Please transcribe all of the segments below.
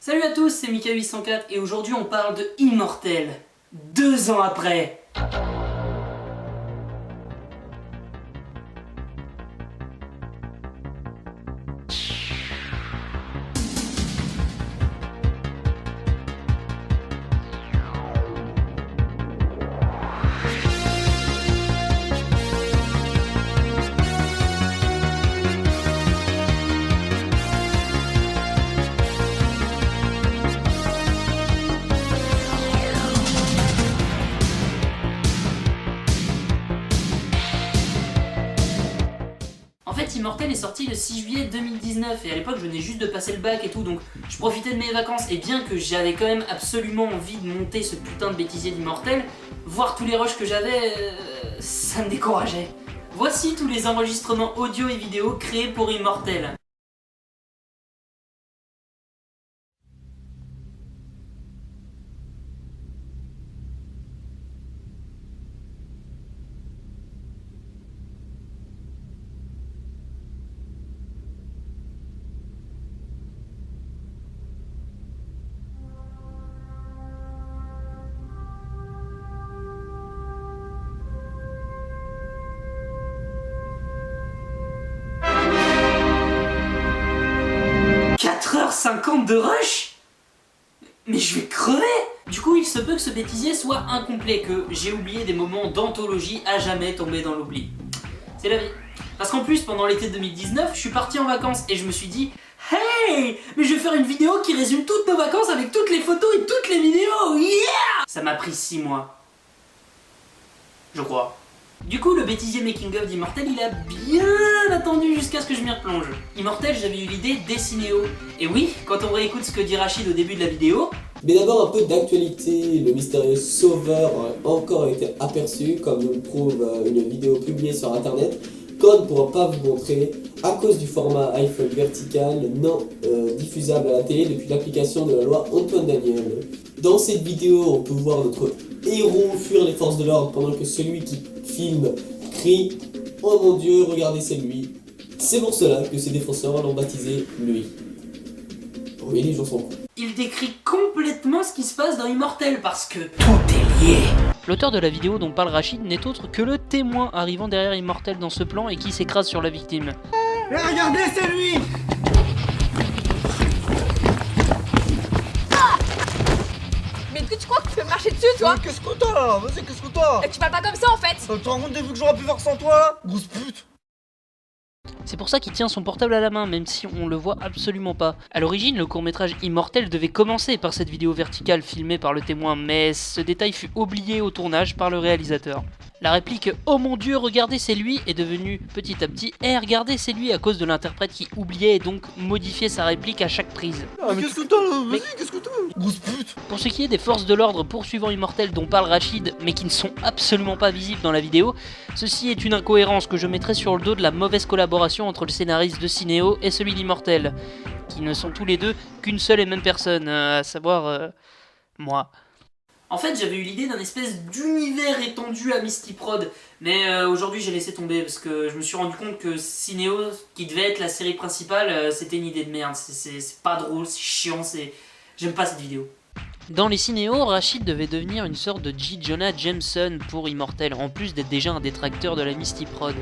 Salut à tous, c'est Mika804 et aujourd'hui on parle de Immortel, 2 ans après. En fait, Immortel est sorti le 6 juillet 2019 et à l'époque je venais juste de passer le bac et tout, donc je profitais de mes vacances et bien que j'avais quand même absolument envie de monter ce putain de bêtisier d'Immortel, voir tous les rushs que j'avais, ça me décourageait. Voici tous les enregistrements audio et vidéo créés pour Immortel. h de rush? Mais je vais crever! Du coup, il se peut que ce bêtisier soit incomplet, que j'ai oublié des moments d'anthologie à jamais tombés dans l'oubli. C'est la vie. Parce qu'en plus, pendant l'été 2019, je suis parti en vacances et je me suis dit hey! Mais je vais faire une vidéo qui résume toutes nos vacances avec toutes les photos et toutes les vidéos! Yeah! Ça m'a pris 6 mois. Je crois. Du coup, le bêtisier making-of d'Immortel, il a bien attendu jusqu'à ce que je m'y replonge. Immortel, j'avais eu l'idée dès Cinéo. Et oui, quand on réécoute ce que dit Rachid au début de la vidéo... Mais d'abord un peu d'actualité, le mystérieux sauveur a encore été aperçu, comme nous le prouve une vidéo publiée sur internet, qu'on ne pourra pas vous montrer à cause du format iPhone vertical non diffusable à la télé depuis l'application de la loi Antoine Daniel. Dans cette vidéo, on peut voir notre héros fuir les forces de l'ordre pendant que celui qui filme crie « Oh mon Dieu, regardez, c'est lui ». C'est pour cela que ses défenseurs l'ont baptisé lui. Oui, les gens sont cons. Il décrit complètement ce qui se passe dans Immortel parce que tout est lié. L'auteur de la vidéo dont parle Rachid n'est autre que le témoin arrivant derrière Immortel dans ce plan et qui s'écrase sur la victime. Et regardez, c'est lui! Mais est-ce que tu crois que tu peux marcher dessus, toi? Qu'est-ce que t'as là? Vas-y, qu'est-ce que t'as? Et tu parles pas comme ça en fait! Tu te rends compte des vues que j'aurais pu faire sans toi là? Grosse pute! C'est pour ça qu'il tient son portable à la main, même si on le voit absolument pas. A l'origine, le court-métrage Immortel devait commencer par cette vidéo verticale filmée par le témoin, mais ce détail fut oublié au tournage par le réalisateur. La réplique « Oh mon Dieu, regardez, c'est lui » est devenue petit à petit « Eh, regardez, c'est lui » à cause de l'interprète qui oubliait et donc modifiait sa réplique à chaque prise. Ah, mais qu'est-ce que t'as là? Vas-y, qu'est-ce que t'as? Grosse pute! Pour ce qui est des forces de l'ordre poursuivant Immortel dont parle Rachid, mais qui ne sont absolument pas visibles dans la vidéo, ceci est une incohérence que je mettrai sur le dos de la mauvaise collaboration entre le scénariste de Cinéo et celui d'Immortel, qui ne sont tous les deux qu'une seule et même personne, à savoir moi. En fait, j'avais eu l'idée d'un espèce d'univers étendu à Misty Prod, mais aujourd'hui j'ai laissé tomber parce que je me suis rendu compte que Cinéo, qui devait être la série principale, c'était une idée de merde. C'est pas drôle, c'est chiant, j'aime pas cette vidéo. Dans les Cinéos, Rachid devait devenir une sorte de J. Jonah Jameson pour Immortel, en plus d'être déjà un détracteur de la Misty Prod.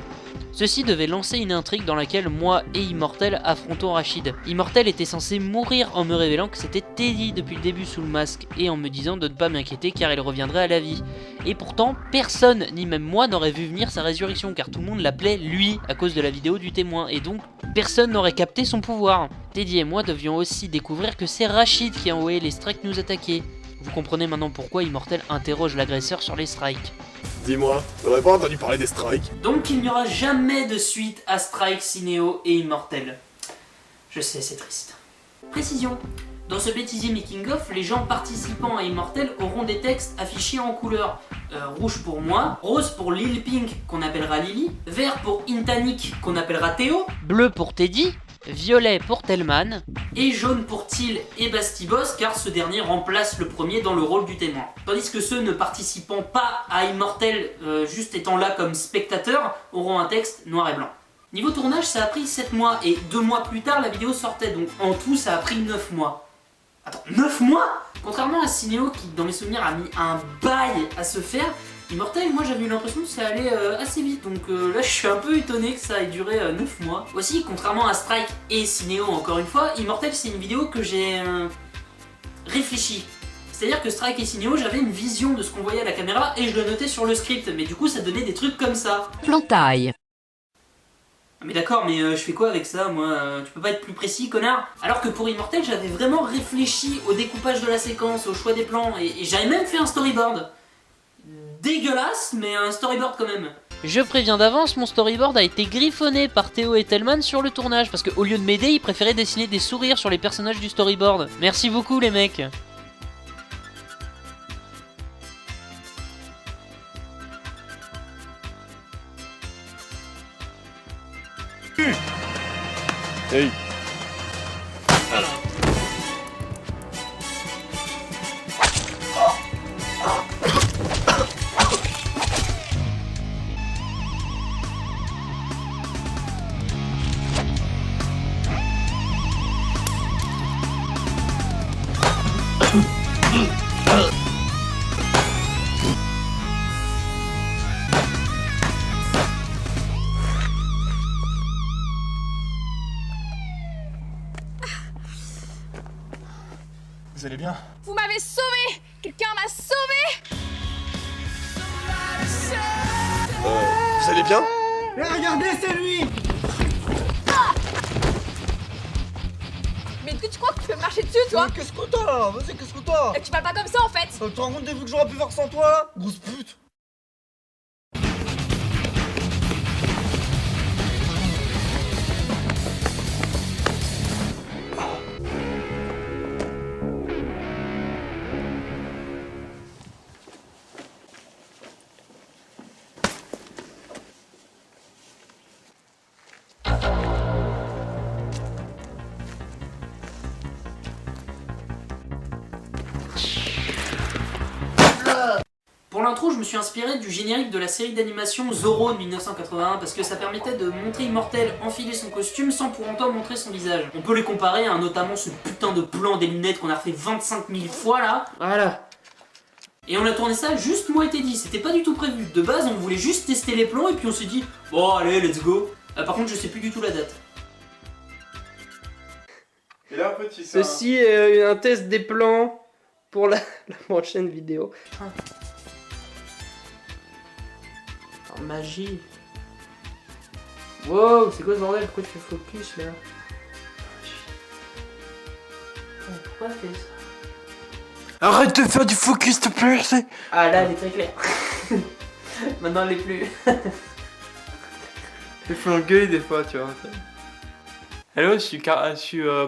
Ceci devait lancer une intrigue dans laquelle moi et Immortel affrontons Rachid. Immortel était censé mourir en me révélant que c'était Teddy depuis le début sous le masque, et en me disant de ne pas m'inquiéter car il reviendrait à la vie. Et pourtant, personne, ni même moi, n'aurait vu venir sa résurrection, car tout le monde l'appelait lui à cause de la vidéo du témoin, et donc personne n'aurait capté son pouvoir. Teddy et moi devions aussi découvrir que c'est Rachid qui a envoyé les strikes nous attaquer. Vous comprenez maintenant pourquoi Immortel interroge l'agresseur sur les strikes. Dis-moi, t'aurais pas entendu parler des strikes? Donc il n'y aura jamais de suite à Strike, Cinéo et Immortel. Je sais, c'est triste. Précision. Dans ce bêtisier making-of, les gens participant à Immortel auront des textes affichés en couleur. Rouge pour moi, rose pour Lil Pink qu'on appellera Lily, vert pour Intanik qu'on appellera Théo, bleu pour Teddy, violet pour Tellman, et jaune pour Till et Bastibos car ce dernier remplace le premier dans le rôle du témoin. Tandis que ceux ne participant pas à Immortel, juste étant là comme spectateurs, auront un texte noir et blanc. Niveau tournage, ça a pris 7 mois et 2 mois plus tard la vidéo sortait, donc en tout ça a pris 9 mois. Attends, 9 mois? Contrairement à Cinéo qui, dans mes souvenirs, a mis un bail à se faire, Immortel, moi j'avais eu l'impression que ça allait assez vite, donc là je suis un peu étonné que ça ait duré 9 mois. Aussi, contrairement à Strike et Cinéo, encore une fois, Immortel c'est une vidéo que j'ai réfléchi. C'est-à-dire que Strike et Cinéo, j'avais une vision de ce qu'on voyait à la caméra et je le notais sur le script, mais du coup ça donnait des trucs comme ça. Plantaille. Mais d'accord, mais je fais quoi avec ça, moi tu peux pas être plus précis, connard? Alors que pour Immortel, j'avais vraiment réfléchi au découpage de la séquence, au choix des plans, et j'avais même fait un storyboard. Dégueulasse, mais un storyboard quand même. Je préviens d'avance, mon storyboard a été griffonné par Théo et Tellman sur le tournage, parce qu'au lieu de m'aider, ils préféraient dessiner des sourires sur les personnages du storyboard. Merci beaucoup les mecs. Hey. Vous allez bien? Vous m'avez sauvé! Quelqu'un m'a sauvé! Vous allez bien? Eh, regardez, c'est lui! Mais est-ce que tu crois que tu peux me marcher dessus, toi? Qu'est-ce que t'as là? Vas-y, qu'est-ce que t'as? Tu parles pas comme ça, en fait! Tu te rends compte des vues que j'aurais pu faire sans toi là? Grosse pute! Pour l'intro, je me suis inspiré du générique de la série d'animation Zorro de 1981 parce que ça permettait de montrer Immortel enfiler son costume sans pour autant montrer son visage. On peut les comparer, hein, notamment ce putain de plan des lunettes qu'on a refait 25 000 fois là. Voilà. Et on a tourné ça juste moi et Teddy, c'était pas du tout prévu. De base, on voulait juste tester les plans et puis on s'est dit bon allez, let's go. Par contre, je sais plus du tout la date. Et là, petit, Ceci est un test des plans pour la prochaine vidéo. Oh, magie. Wow, c'est quoi ce bordel? Pourquoi tu fais focus là? Pourquoi elle fait ça? Arrête de faire du focus, s'il te plaît! Ah là, elle est très claire. Maintenant, elle l'est plus. Je fais engueuler des fois, tu vois. Hello, je suis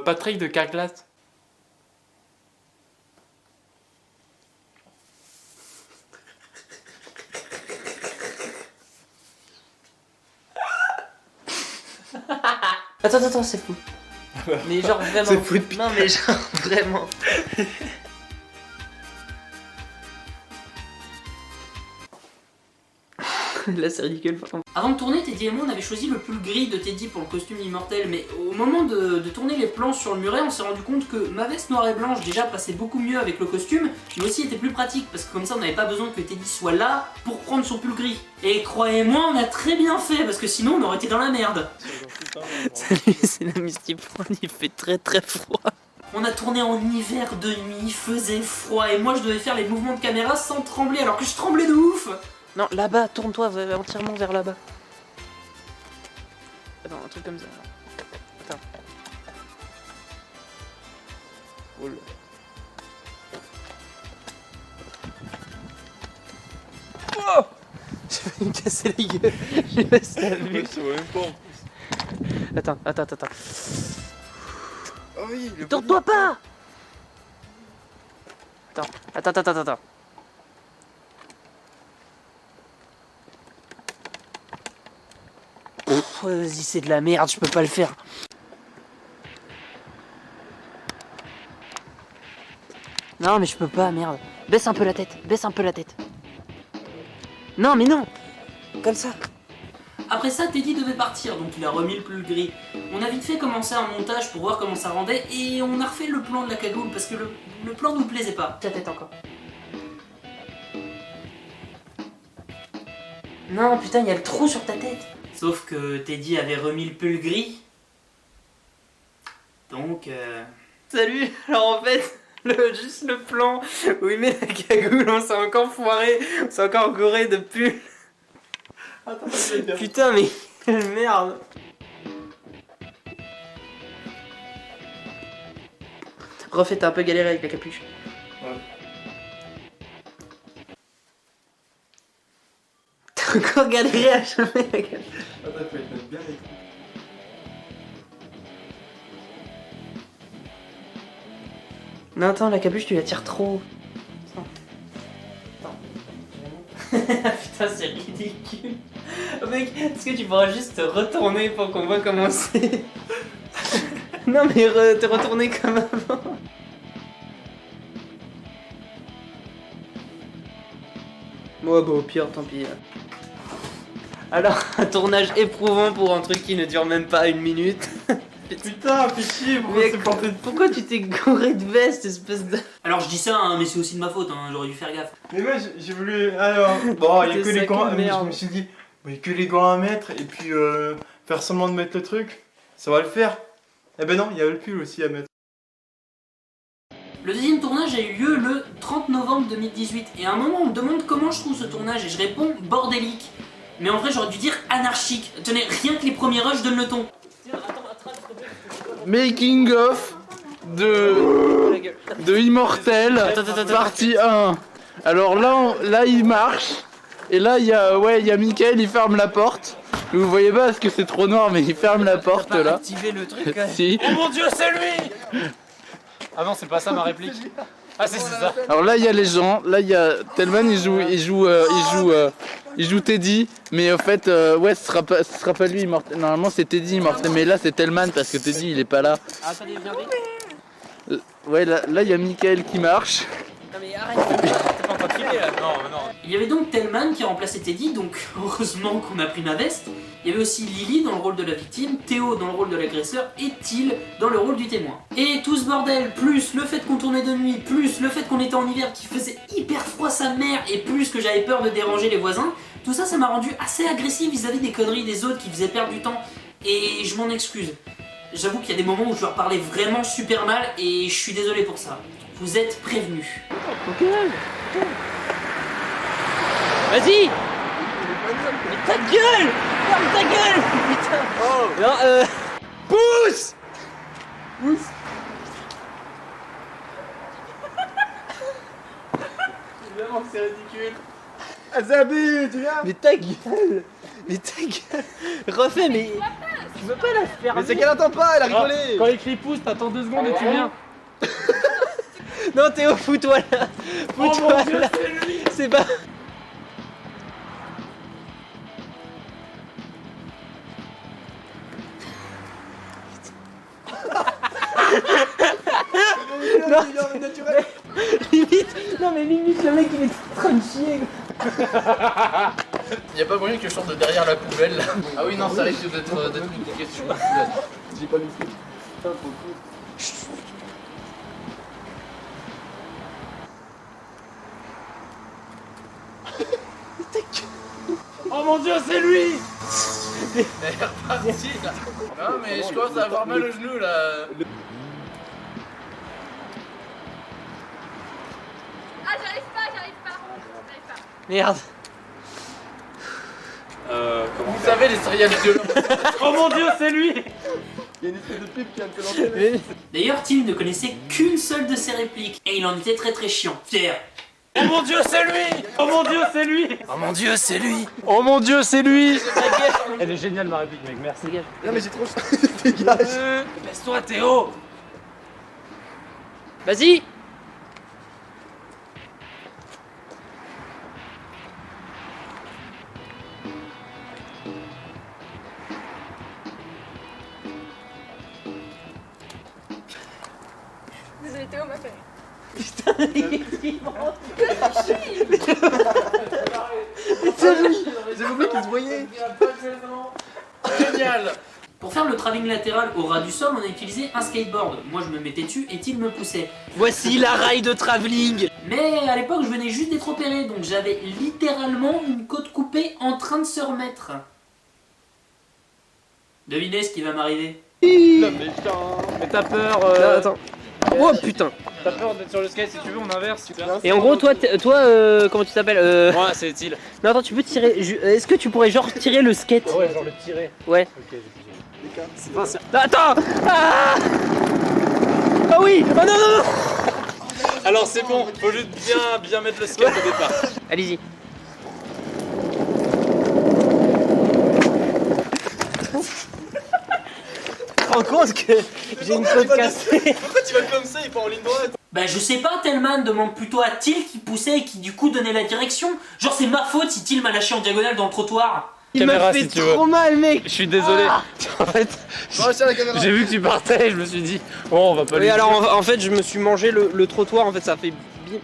Patrick de Carglass. Attends, c'est fou. Mais genre vraiment. C'est fou Non, mais genre vraiment. Là, c'est ridicule. Avant de tourner, Teddy et moi, on avait choisi le pull gris de Teddy pour le costume Immortel, mais au moment de tourner les plans sur le muret, on s'est rendu compte que ma veste noire et blanche déjà passait beaucoup mieux avec le costume, mais aussi était plus pratique, parce que comme ça, on n'avait pas besoin que Teddy soit là pour prendre son pull gris. Et croyez-moi, on a très bien fait, parce que sinon, on aurait été dans la merde. Salut, c'est la Misty Point, il fait très froid. On a tourné en hiver de nuit, il faisait froid, et moi, je devais faire les mouvements de caméra sans trembler, alors que je tremblais de ouf. Non, là-bas, tourne-toi entièrement vers là-bas. Attends, un truc comme ça. Attends. Oh là. Oh, j'ai failli me casser la gueule. J'ai passé la vue. Ça va même pas en plus. Attends. Ah oui, le Tourne-toi pas. Attends. Vas-y, c'est de la merde, je peux pas le faire. Non, mais je peux pas, merde. Baisse un peu la tête. Non, mais non. Comme ça. Après ça, Teddy devait partir, donc il a remis le pull gris. On a vite fait commencer un montage pour voir comment ça rendait, et on a refait le plan de la cagoule, parce que le plan nous plaisait pas. Ta tête encore. Non, putain, il y a le trou sur ta tête. Sauf que Teddy avait remis le pull gris. Donc, Salut. Alors en fait, juste le plan où il met la cagoule, on s'est encore foiré, on s'est encore goré de pull. Attends, Putain, mais quelle merde. Refais, t'as un peu galéré avec la capuche. Ouais. T'as encore galéré à changer la capuche. Attends, faut mettre bien les trucs. Non, attends, la capuche, tu la tires trop. Attends. Putain, c'est ridicule. Mec, est-ce que tu pourras juste te retourner pour qu'on voit comment c'est? Non, mais te retourner comme avant. Moi, bah, au pire, tant pis. Alors, un tournage éprouvant pour un truc qui ne dure même pas 1 minute. Putain, fais chier, Pourquoi tu t'es gouré de veste, espèce de... Alors je dis ça, hein, mais c'est aussi de ma faute, hein, j'aurais dû faire gaffe. Mais moi j'ai voulu. Alors, bon, il y a T'es que les sac gants. de Mais je merde. me suis dit, il y a que les gants à mettre et puis faire semblant de mettre le truc, ça va le faire. Eh ben non, il y a le pull aussi à mettre. Le deuxième tournage a eu lieu le 30 novembre 2018, et à un moment on me demande comment je trouve ce tournage, et je réponds bordélique. Mais en vrai j'aurais dû dire anarchique. Tenez, rien que les premiers rushs donnent le ton. Making of de Immortel, partie 1. Alors là il marche, et là il y a Mickaël, il ferme la porte. Vous voyez pas parce que c'est trop noir, mais il ferme la porte là. Activer le truc. Si. Oh mon dieu, c'est lui! Ah non, c'est pas ça ma réplique. Ah si, c'est ça. Alors là il y a les gens, là il y a Telman, il joue Teddy, mais en fait ouais ce sera pas lui Immortel. Normalement c'est Teddy Immortel, mais là c'est Telman parce que Teddy il est pas là. Ah, attendez, viens vite. Ouais là il y a Mickaël qui marche. Non mais arrête. T'es pas en train de filmer là? Non, non. Il y avait donc Telman qui remplaçait Teddy, donc heureusement qu'on a pris ma veste. Il y avait aussi Lily dans le rôle de la victime, Théo dans le rôle de l'agresseur et Till dans le rôle du témoin. Et tout ce bordel, plus le fait qu'on tournait de nuit, plus le fait qu'on était en hiver qui faisait hyper froid sa mère, et plus que j'avais peur de déranger les voisins, tout ça, ça m'a rendu assez agressif vis-à-vis des conneries des autres qui faisaient perdre du temps. Et je m'en excuse. J'avoue qu'il y a des moments où je leur parlais vraiment super mal et je suis désolé pour ça. Vous êtes prévenus. Ok. Vas-y! Mais ta gueule! Ferme ta gueule! Putain! Oh! Non, pousse! Pousse! Évidemment que c'est ridicule. Azabi, tu viens? Mais ta gueule! Mais ta gueule! Refais, mais. Tu veux pas la faire? Mais c'est qu'elle entend pas, elle a rigolé. Quand il crie pouce, t'attends 2 secondes et tu viens. Non, Théo, fous-toi là! Fous-toi là! C'est pas. Non, limite, non mais limite le mec il est en train de chier. Y'a pas moyen que je sorte de derrière la poubelle là. Ah oui non ça risque d'être une question. J'ai pas vu. Oh mon dieu, c'est lui! Elle est repartie là. Non mais je commence à avoir mal au genou là. Ah, j'arrive pas. Merde. Vous savez les serial killers. Oh mon dieu, c'est lui! Il y a une espèce de pipe qui a un peu l'entraîner. D'ailleurs, Tim ne connaissait qu'une seule de ses répliques et il en était très chiant. Fier. Oh mon dieu, c'est lui! Oh mon dieu, c'est lui! Oh mon dieu, c'est lui. Oh mon dieu c'est lui. Elle est géniale ma réplique, mec, merci. Non mais j'ai trop chaud. Dégage. Laisse-toi, Théo! Vas-y. Désolé, Théo m'a fait. J'ai oublié qu'il se voyait. génial. Pour faire le travelling latéral au ras du sol, on a utilisé un skateboard. Moi je me mettais dessus et Till me poussait. Voici la rail de travelling. Mais à l'époque je venais juste d'être opéré, donc j'avais littéralement une côte coupée en train de se remettre. Devinez ce qui va m'arriver. Mais t'as peur. Attends. Oh putain. T'as peur d'être sur le skate, si tu veux, on inverse. Super. Et en gros, toi, comment tu t'appelles Moi, c'est Till. Non, attends, tu peux tirer. Est-ce que tu pourrais genre tirer le skate? Ouais, genre le tirer. Ouais. Ok, j'ai C'est pas ça. Attends. Ah, ah oui. Oh non, non, non. Alors c'est bon, faut juste bien mettre le skate au départ. Allez-y. Tu te rends compte que j'ai une côte cassée? Pourquoi tu vas comme ça, il part en ligne droite? Bah je sais pas, Tellman demande plutôt à Till qui poussait et qui du coup donnait la direction. Genre c'est ma faute si Till m'a lâché en diagonale dans le trottoir. Il m'a Caméra, fait si tu trop mal, mec. Je suis désolé. En fait, j'ai vu que tu partais et je me suis dit, bon, on va pas lui Oui, dire. alors en fait, je me suis mangé le trottoir. En fait, ça fait bien.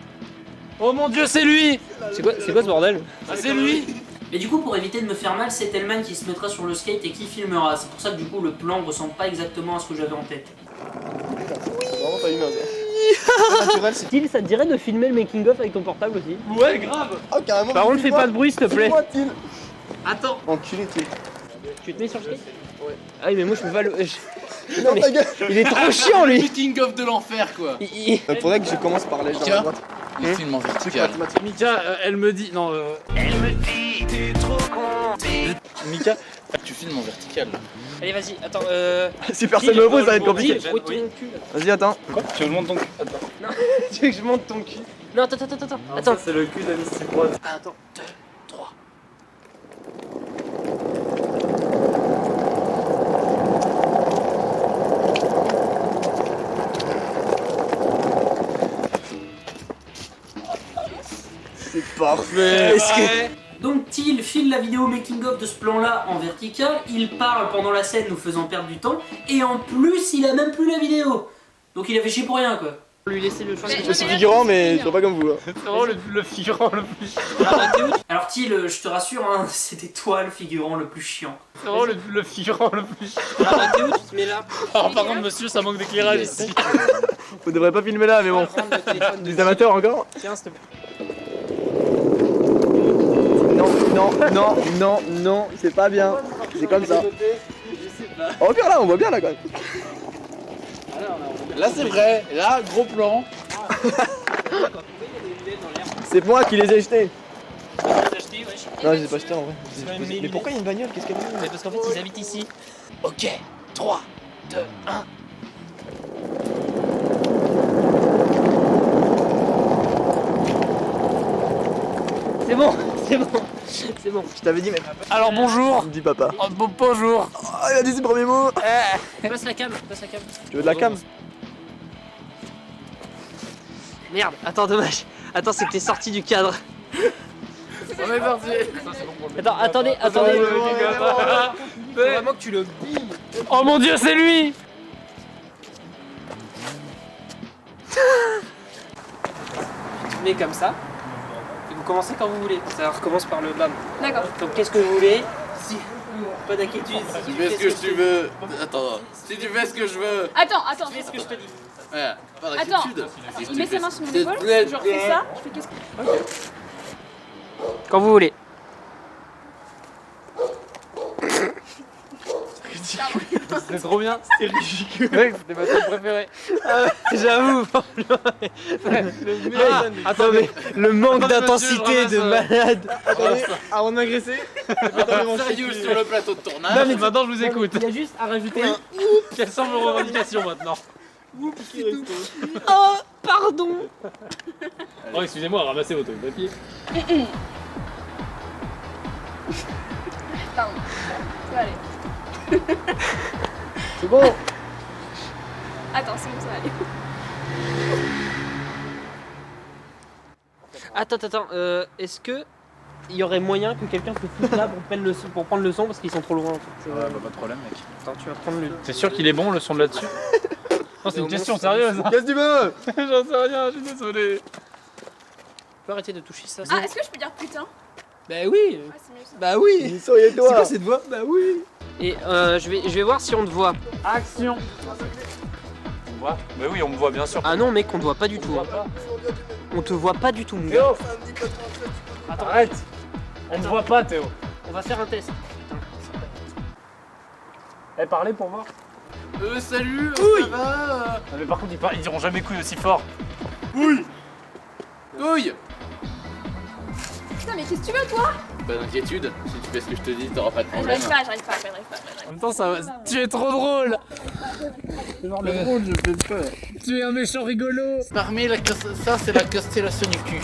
Oh mon dieu, c'est lui. C'est quoi ce bordel? Ah, c'est lui. Mais du coup pour éviter de me faire mal, c'est Tellman qui se mettra sur le skate et qui filmera. C'est pour ça que du coup le plan ressemble pas exactement à ce que j'avais en tête. Vraiment pas humain. Till, ça te dirait de filmer le making of avec ton portable aussi? Ouais, grave. Oh, carrément. Par contre, fais pas de bruit, s'il te plaît. Attends. Enculé, Till. Tu te mets sur le skate? Ouais. Ah oui, mais moi je peux pas le. Non, mais il est trop chiant lui. Making of de l'enfer quoi. Donc faudrait que je commence par l'âge dans la droite. Il filme en vertical. Mika, elle me dit. Non, Mika, tu filmes en vertical là. Allez, vas-y, attends. Si personne me pose, ça va être compliqué. Till, ton cul. Vas-y, attends. Quoi? Tu veux que je monte ton cul? Attends. Tu veux que je monte ton cul? Non, attends. C'est le cul de Mystic Rod. Attends, 2, 3. C'est parfait. Donc Till file la vidéo making of de ce plan là en vertical, il parle pendant la scène nous faisant perdre du temps, et en plus il a même plus la vidéo. Donc il a fait chier pour rien quoi. Lui laisser le choix. Je suis figurant, mais je suis pas comme vous. C'est vraiment le figurant le plus chiant. Alors Till, je te rassure, hein, c'était toi le figurant le plus chiant. C'est vraiment le figurant le plus chiant. Alors, Théo, tu te mets là. Alors par contre, monsieur, ça manque d'éclairage ici. Vous devrez pas filmer là, mais bon. Prendre le téléphone de Des amateurs encore? Tiens, s'il te plaît. Non, c'est pas bien. C'est comme ça. On voit bien là, on voit bien là quand même. Là c'est vrai, là gros plan. C'est moi qui les ai jetés. Tu as acheté, wesh. Non, je les ai pas jetés en vrai. Mais Mais pourquoi il y a une bagnole? Qu'est-ce qu'elle a? Mais parce qu'en fait, ils habitent ici. Ok, 3, 2, 1. C'est bon, c'est bon, c'est bon. Je t'avais dit, mais Alors bonjour. me dis papa. Oh, bonjour. Oh, il a dit ses premiers mots. Passe la cam, passe la cam. Tu veux de la cam? Merde, attends, dommage. Attends, c'est que t'es sorti du cadre. On est parti. Attends, attendez. Faut vraiment que tu le billes. Oh mon dieu, c'est lui. Tu te mets comme ça. Et vous commencez quand vous voulez. Ça recommence par le bam. D'accord. Donc qu'est-ce que vous voulez? Si. Pas d'inquiétude. Si Tu fais ce que tu veux. Attends, si tu fais ce que je veux. Attends. Fais ce que je te dis. Ouais, pas Attends. d'inquiétude. Il met ses mains sur mon C'est épaule. net. Je refais ça. Je fais qu'est-ce que. Quand vous voulez. C'est trop bien. C'est ridicule. Mec, c'était ma scène préférée. J'avoue. Attends, mais le manque Attends, d'intensité monsieur, je de ramasse, malade. Attendez, avant de m'agresser. Sérieux sur le plateau de tournage. Non, mais maintenant je vous écoute. Il y a juste à rajouter un. Quelles sont vos revendications maintenant? Oh, pardon. Oh, excusez-moi, ramassez votre papier. Pardon. Ça va aller. C'est bon. Attends, c'est bon, ça va aller. Attends, est-ce que il y aurait moyen que quelqu'un se foute là pour prendre le son parce qu'ils sont trop loin en fait. Ouais, bah pas de problème, mec. Attends, tu vas prendre le. T'es sûr qu'il est bon le son de là-dessus? Non, c'est une question sérieuse. Qu'est-ce que tu veux? J'en sais rien, je suis désolé. Tu peux arrêter de toucher ça. Ah, est-ce que je peux dire putain? Bah oui. Ah, c'est mieux ça. Bah oui. Nissan, et C'est toi? quoi cette voix? Bah oui. Et je vais voir si on te voit. Action. On voit? Mais oui, on me voit bien sûr. Ah non mec, on te voit pas du tout. Hein. On te voit pas du tout mon gars. Théo. Attends, arrête. On me voit pas Théo. On va faire un test. Eh, parlez pour voir. Salut, Oui. ça va? Non, mais par contre, ils diront jamais couilles aussi fort. Couille. Putain, mais qu'est-ce que tu veux, toi? Pas d'inquiétude, si tu fais ce que je te dis, t'auras pas de Ah, problème. j'arrive pas. En même temps, tu es trop drôle. C'est genre le drôle, je fais peur. Tu es un méchant rigolo. Parmi ça, c'est la constellation du cul.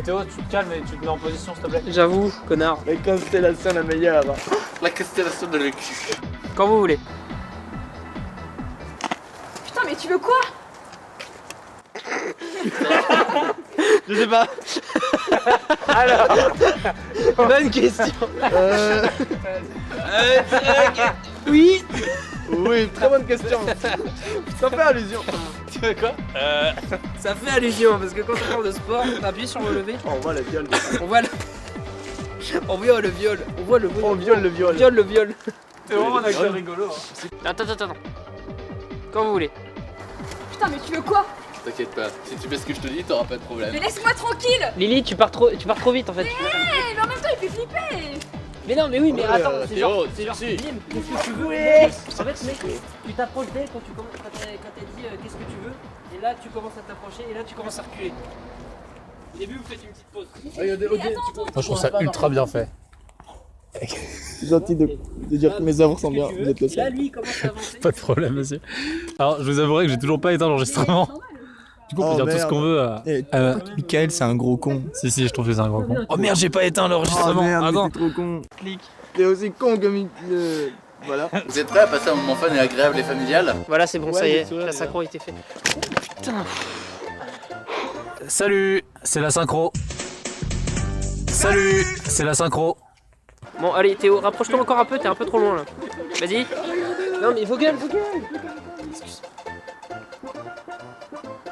Théo, tu te calmes et tu te mets en position, s'il te plaît. J'avoue, connard. La constellation la meilleure. La constellation de le cul. Quand vous voulez. Putain, mais tu veux quoi? Je sais pas. Alors, bonne question. Oui. Oui, très bonne question. Ça fait allusion. Tu veux quoi? Ça fait allusion parce que quand on parle de sport, on appuie sur le lever. On voit le viol. On voit le. On voit le viol. On voit le viol. On viole le viol. Viol le viol. C'est vraiment un acteur rigolo. Attends. Quand vous voulez. Putain, mais tu veux quoi? T'inquiète pas, si tu fais ce que je te dis, t'auras pas de problème. Mais laisse-moi tranquille! Lily, tu pars trop vite en fait. Mais en même temps, il fait flipper! Mais non, mais oui, mais Ouais, attends, c'est genre, si, si. Bim, qu'est-ce que tu veux? En fait, mec, tu t'approches d'elle quand elle dit qu'est-ce que tu veux, et là tu commences à t'approcher, et là tu commences à reculer. Au début, vous faites une petite pause. Moi, je trouve ça ultra bien fait. C'est gentil de dire que mes œuvres sont bien. Vous êtes le Et là, seul. lui, il commence à avancer. Pas de problème, monsieur. Alors, je vous avouerai que j'ai toujours pas éteint l'enregistrement. Du coup, on peut Oh, dire tout ce merde. qu'on veut à. Michael, c'est un gros con. Si, je trouve que c'est un gros con. Oh merde, j'ai pas éteint Oh l'enregistrement. merde, Attends. t'es trop con. T'es aussi con que Voilà. Vous êtes prêts à passer un moment fun et agréable et familial? Voilà, c'est bon, Ouais, ça y le est, sourire, la déjà. synchro a été faite. Salut, c'est la synchro. Salut, c'est la synchro. Bon, allez, Théo, rapproche-toi encore un peu, t'es un peu trop loin là. Vas-y. Non, mais faut gueule.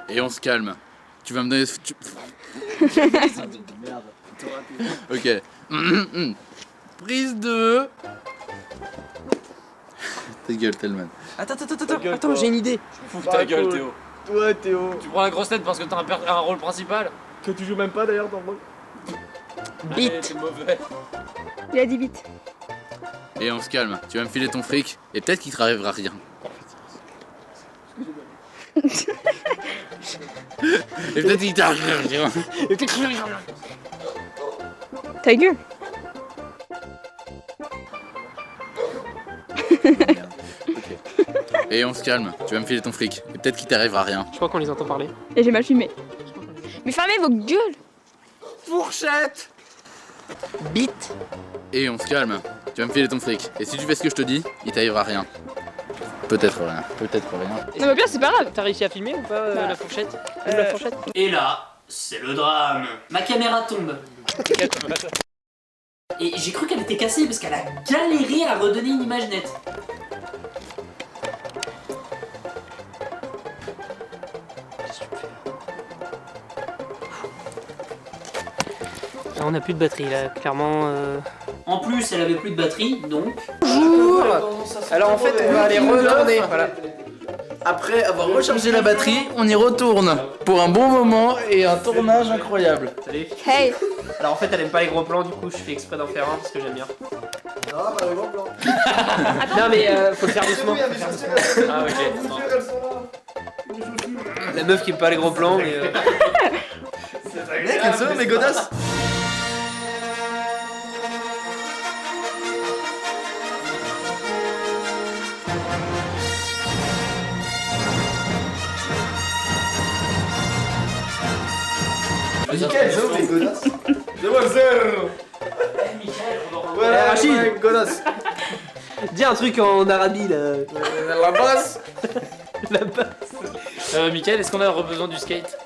Et on se calme. Tu vas me donner... Ok. Prise 2. Ta gueule, Telman. Attends, j'ai une idée. Fous ta gueule, Théo. Toi, Théo. Tu prends la grosse tête parce que t'as un rôle principal. Que tu joues même pas d'ailleurs dans le rôle. Bite. C'est mauvais. Il a dit vite. Et on se calme. Tu vas me filer ton fric et peut-être qu'il te arrivera rien. Et peut-être qu'il t'arrivera rien. Ta gueule. Et on se calme. Tu vas me filer ton fric et peut-être qu'il t'arrivera rien. Je crois qu'on les entend parler. Et j'ai mal filmé. Mais fermez vos gueules. Fourchette. Bite. Et on se calme. Tu vas me filer ton fric. Et si tu fais ce que je te dis, il t'arrivera rien. Peut-être rien. Peut-être rien. Non, mais bien, c'est pas grave. T'as réussi à filmer ou pas la fourchette? La fourchette. Et là, c'est le drame. Ma caméra tombe. Et j'ai cru qu'elle était cassée parce qu'elle a galéré à redonner une image nette. Là, on a plus de batterie là, clairement. En plus, elle avait plus de batterie, donc... Bonjour. Alors en fait, on va aller retourner. Voilà. Après avoir rechargé la batterie, on y retourne pour un bon moment et un tournage incroyable. Salut. Hey. Alors en fait, elle aime pas les gros plans, du coup, je fais exprès d'en faire un parce que j'aime bien. Non, pas le bon plan. Non mais faut le faire doucement. Ah ok. La meuf qui aime pas les gros plans, mais. Mec, elles sont mes godasses. Michael, c'est où les godasses? Ouais, Rachid. Ouais, godasses. Dis un truc en Arabie là. La basse. La basse. Michael, est-ce qu'on a besoin du skate?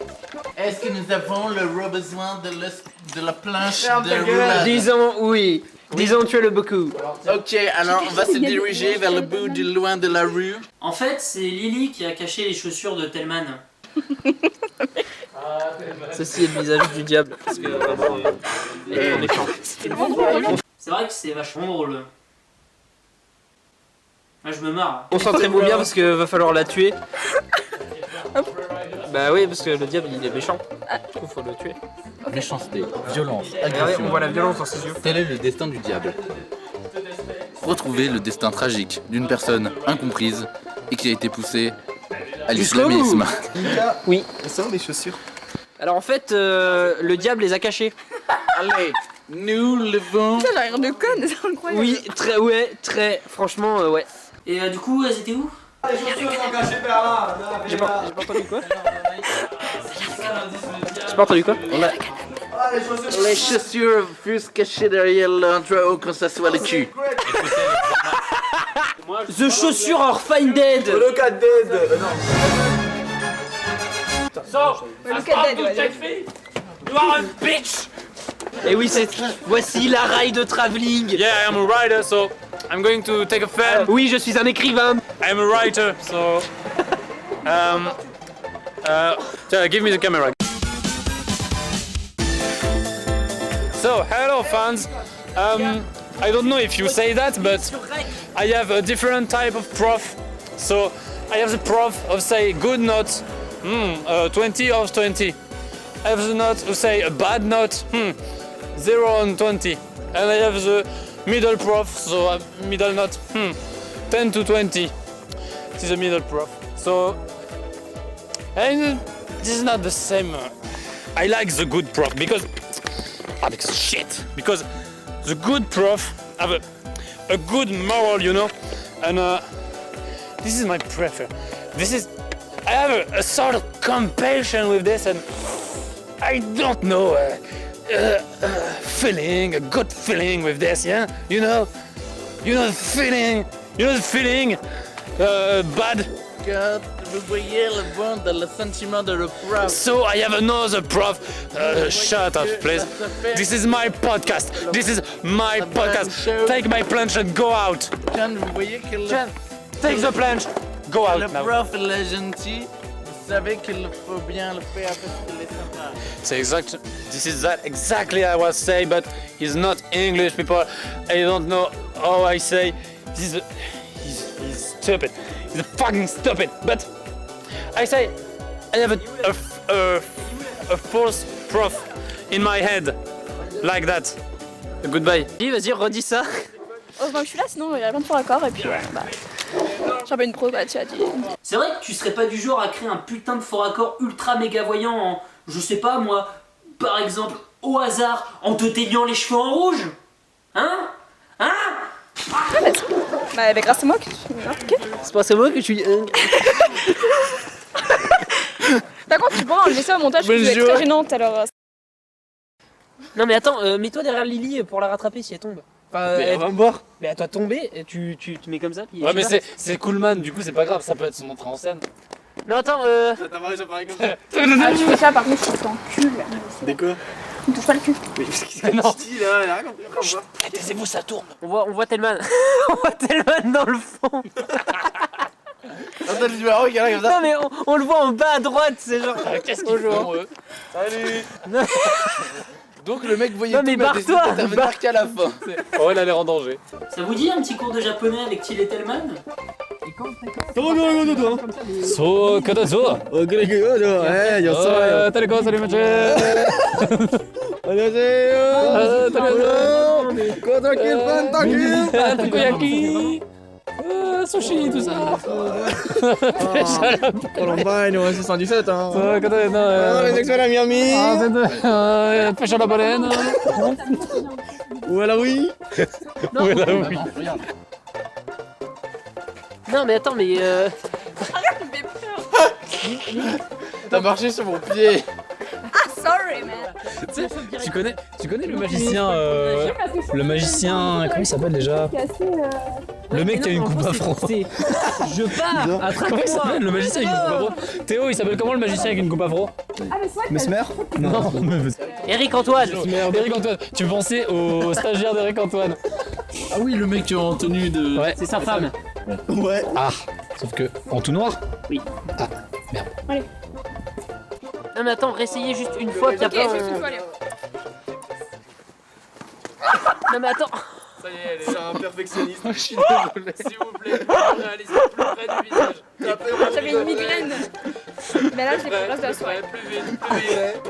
Est-ce que nous avons le besoin de la planche de roulade? Disons oui. Disons tu as le beaucoup. Ok, alors on va se diriger vers le bout du loin de la rue. En fait, c'est Lily qui a caché les chaussures de Telman. Ceci est le visage du diable. Parce que vraiment. trop méchant. C'est vraiment drôle. C'est vrai que c'est vachement drôle. Ah, je me marre. Concentrez-vous bien parce que va falloir la tuer. Bah oui, parce que le diable il est méchant. Du coup, faut le tuer. Méchanceté, violence, Regardez, agression. on voit la violence dans ses yeux. Tel est le destin du diable. Retrouver le destin tragique d'une personne incomprise et qui a été poussée à l'islamisme. Oui. Ça, les chaussures. Alors en fait, le diable les a cachés. Allez, nous levons. Ça, j'ai l'air de conne, c'est incroyable. Oui, très, ouais, très, franchement, ouais. Et du coup, elles étaient où? Les chaussures sont cachées par là. J'ai pas entendu quoi? J'ai pas entendu quoi? Ah, les chaussures. Les chaussures fusent cachées derrière l'endroit quand ça soit le cul. The chaussure are find dead. Look at dead. Non. Look at that, ouais. You are a bitch! Et oui, voici la rail de travelling. Yeah, I'm a writer, so I'm going to take a fan. Oui, je suis un écrivain. I'm a writer, so give me the camera. So, hello fans. I don't know if you say that, but I have a different type of prof. So, I have the prof of say good note, 20 of 20. I have the note who say a bad note, 0 on 20. And I have the middle prof, so middle note, 10 to 20. This is a middle prof. So, and this is not the same. I like the good prof because the good prof have a good moral, you know, and this is my prefer. I have a sort of compassion with this, and I don't know, a good feeling with this, yeah, you know the feeling, bad. Regarde, vous voyez le bon dans le sentiment de le prof. So I have another prof. Shut up, please. This is my podcast. Take my planche and go out. Quand vous voyez que le, Take the planche. Go out le now. prof il est gentil, vous savez qu'il faut bien le faire parce qu'il est sympa. C'est exact. This is that exactly I was saying, but he's not English people. I don't know how I say. He's stupid. He's fucking stupid. But I say I have a false prof in my head like that. Goodbye. Dis, vas-y, redis ça. Heureusement que je suis là, sinon il y a plein de faux raccords et puis bah. J'ai pas une pro, bah tu as dit. C'est vrai que tu serais pas du genre à créer un putain de faux raccord ultra méga voyant en, je sais pas moi, par exemple, au hasard, en te teignant les cheveux en rouge? Hein? Hein? Bah grâce à moi que tu. Ok. C'est pas moi que tu. Par contre, tu pourras enlever ça au montage, parce que c'est très gênante alors. Non mais attends, mets-toi derrière Lily pour la rattraper si elle tombe. Enfin, Mais on va me voir. Mais à toi de tomber, et tu te mets comme ça. Puis Ouais, mais c'est Coolman, du coup, c'est pas grave, ça peut être son entrée en scène. Non attends, Ah, tu fais ça par contre, je t'encule. Des quoi? Ne touche pas le cul. Non. Style, là, il a rien compris. Taisez-vous, ça tourne. on voit Tellman. On voit Tellman dans le fond. Attends, le numéro, il y a comme ça. Non mais on le voit en bas à droite, c'est genre. Qu'est-ce qu'ils font, eux? Salut. Donc le mec voyait Non, tout, mais mais a décidé barre-toi, d'intervenir qu'à la fin. Oh, il a l'air en danger. Ça vous dit un petit cours de japonais avec Till et Tellman? So, katazo. Ouais, il y a ça. Salut, salut, match. Tranquille. Takoyaki. Sushi, tout ça. Columbine, ouais, c'est 117, hein. Les experts à Miami. Pêche à la baleine. Ou à la oui. Oui, là, oui. Non mais attends mais T'as marché sur mon pied. Ah, sorry man. Tu connais le magicien comment il s'appelle déjà? Le mec qui a une coupe afro. je pars. Comment il Attrape-toi. s'appelle le magicien avec une coupe afro? Théo, il s'appelle comment le magicien avec une coupe afro? Mesmer. Non, Eric Antoine. Eric Antoine. Tu pensais au stagiaire d'Eric Antoine? Ah oui, le mec en tenue de. Ouais. C'est sa femme. Ouais. Ah, sauf que en tout noir. Non mais attends, réessayez juste une fois puis Ok, après juste une on... fois, allez. Non mais attends. Ça y est, elle est C'est un perfectionniste. Je suis désolé. S'il vous plaît, réalisez plus près du visage. J'avais une migraine. Mais là, je l'ai pour le reste de la soirée. Plus vite, plus vite.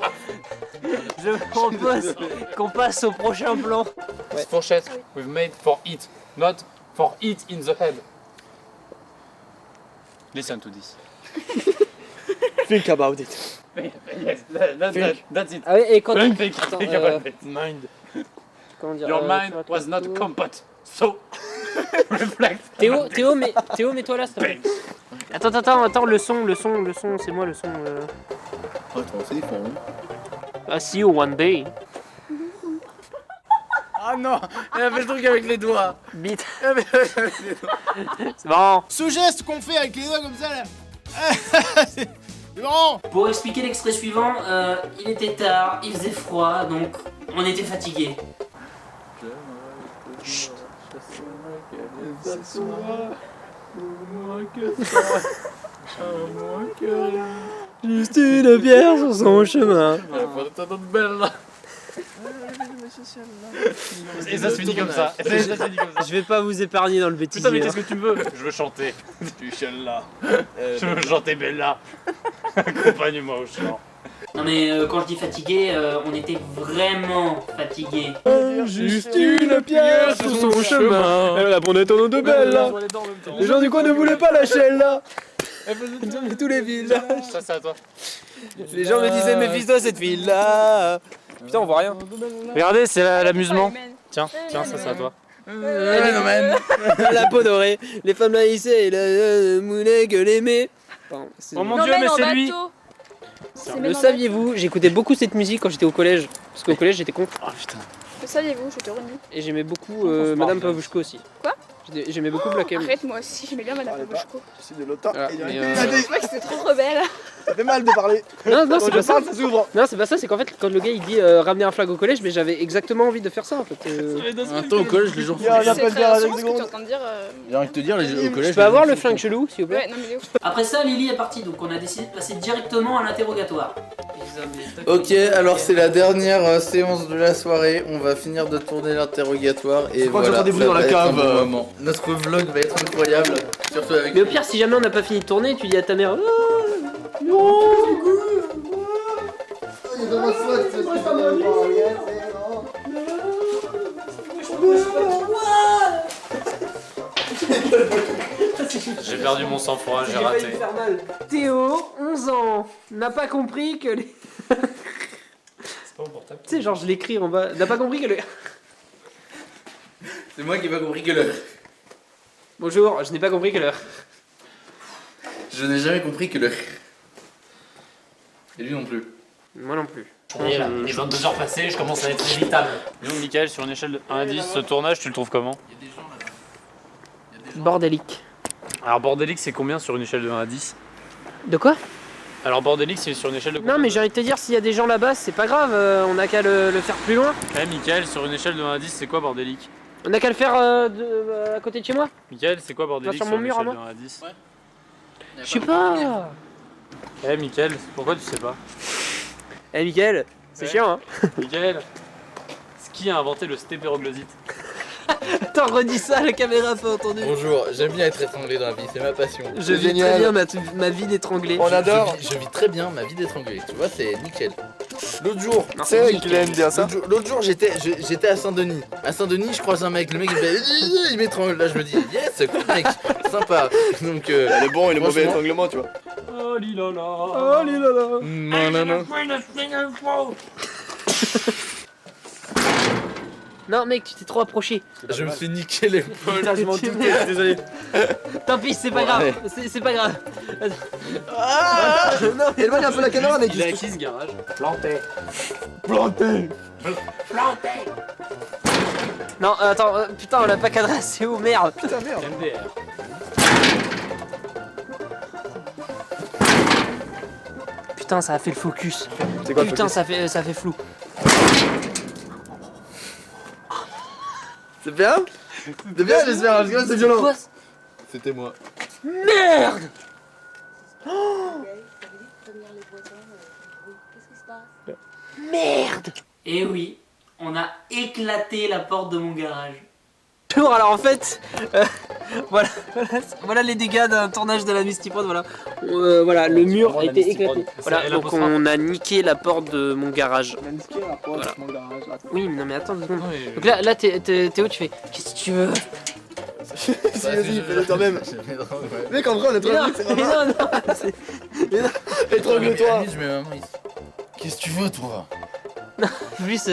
Je propose qu'on passe au prochain plan. This fourchette we've made for eat, not for eat in the head. Listen to this. Think about it. Yes, that's it. Ah oui, et quand Think Attends, about it. Mind. comment dire, Your tu mind vas te was not mettre- compote, so reflect. Théo, mets-toi là, s'il te plaît. Attends, le son, c'est moi le son. Attends, c'est différent. I see you one day. Ah non, elle a fait le truc avec les doigts. Bite. Elle a fait le truc avec les doigts. C'est bon. Ce geste qu'on fait avec les doigts comme ça là. C'est bon. Pour expliquer l'extrait suivant, il était tard, il faisait froid, donc on était fatigué. Juste une pierre sur son chemin. Et ça se finit comme ça. Et ça se finit comme ça. Je vais pas vous épargner dans le bêtisier. Putain, mais qu'est-ce que tu veux? Je veux chanter. Tu chiales là. Je veux chanter Bella. Accompagne-moi au chant. Non mais quand je dis fatigué, on était vraiment fatigué. Juste une pierre sur son chemin. Elle a prenait ton nom de belle là. Les gens du coin ne voulaient pas lâcher elle là. De tous les villages. Ça, c'est à toi. Les gens me disaient méfie-toi cette fille là. Putain, on voit rien. Regardez, c'est l'amusement. Ouais, Tiens, ça, c'est à toi. La peau dorée, les femmes laïcées, le moulet que l'aimer. Oh mon dieu, mais c'est lui. Le saviez-vous, j'écoutais beaucoup cette musique quand j'étais au collège. Parce qu'au collège j'étais con. Oh putain. Le saviez-vous, je te renie. Et j'aimais beaucoup Madame Pavushko aussi. Quoi? J'aimais beaucoup Black M. Arrête, moi aussi, j'aimais bien Madame Pavushko. C'est de l'OTAN. Voilà, mais, Je crois que c'était trop rebelle. Ça fait mal de parler. Non, c'est Quand pas je ça. parle, ça s'ouvre. Non, c'est pas ça, c'est qu'en fait, quand le gars il dit ramener un flag au collège, mais j'avais exactement envie de faire ça en fait. Attends, au collège, les gens Il y a font. un C'est appel très d'air avec rassurant ce que tu es en secondes. train de dire. J'ai envie de te dire, au collège. Je peux avoir le flingue chelou, s'il vous plaît? Ouais, non mais Léo. Après ça, Lily est partie, donc on a décidé de passer directement à l'interrogatoire. Ok, alors c'est la dernière séance de la soirée. On va finir de tourner l'interrogatoire et Je crois que voilà. j'entends des bruits ça dans la va être un cave. bon moment. Notre vlog va être incroyable, surtout avec. Mais au pire, si jamais on n'a pas fini de tourner, tu dis à ta mère. J'ai perdu mon sang-froid, j'ai raté. Théo, 11 ans, n'a pas compris que les. C'est pas mon portable. Tu sais, genre, je l'écris en bas. N'a pas compris que le. C'est moi qui n'ai pas compris que l'heure. Bonjour, je n'ai pas compris que l'heure. Je n'ai jamais compris que l'heure. Et lui non plus. Moi non plus. Il est 22h passées, je commence à être irritable. Dis donc, Mickaël, sur une échelle de 1 à 10, ce tournage, tu le trouves comment? Bordélique. Alors, bordélique, c'est combien sur une échelle de 1 à 10? De quoi? Alors, bordélique, c'est sur une échelle de combien? Non, mais j'ai envie de te dire, s'il y a des gens là-bas, c'est pas grave, on a qu'à le faire plus loin. Eh, Mickaël, sur une échelle de 1 à 10, c'est quoi bordélique? On a qu'à le faire à côté de chez moi. Mickaël, c'est quoi bordélique sur sur mon une mur à échelle de moi. 1 à 10? Je sais pas. Eh, Mickaël, pourquoi tu sais pas? Eh, Mickaël, c'est Ouais. chiant, hein. Mickaël, qui a inventé le stépéroglosite? Attends, redis ça, la caméra a pas entendu. Bonjour, j'aime bien être étranglé dans la vie, c'est ma passion. Je vis très bien ma vie d'étranglé. On adore. Je vis très bien ma vie d'étranglé, tu vois, c'est nickel. L'autre jour, C'est vrai qu'il aime bien ça. l'autre jour j'étais à Saint-Denis. À Saint-Denis, je croise un mec, le mec il fait il m'étrangle. Là je me dis yes, cool mec, sympa. Donc Le bon et le mauvais franchement- étranglement, tu vois. Oh lilala. Oh lilala. nanana. Non, mec, tu t'es trop approché. Je me suis niqué l'épaule. Putain, je m'en doutais, désolé. Tant pis, c'est pas grave. C'est pas grave. Éloigne un peu la caméra, mec. Il a acquis ce garage. Planté. Non, attends, putain, on l'a pas cadré assez haut, merde. Putain, merde. MDR. Putain, ça a fait le focus. C'est quoi le Putain, focus ça fait flou. C'est bien? C'est bien, j'espère, parce que là c'est violent. Quoi? C'était moi. Merde. Merde. Et oui, On a éclaté la porte de mon garage. Alors en fait, voilà les dégâts d'un tournage de la Misty Prod, voilà. Voilà, le mur a été éclaté. Voilà, donc on a niqué la porte de mon garage. On a niqué la porte Voilà. de mon garage. Attends. Oui, non mais attends 2 secondes. Donc là Théo, tu fais, qu'est-ce que tu veux? Si, vas-y, fais-le toi-même. Mec, en vrai, on est trop Mais non, vite, c'est mais pas non, non, c'est- étrangle-toi. Je mets ma main ici. Qu'est-ce que tu veux, toi? plus...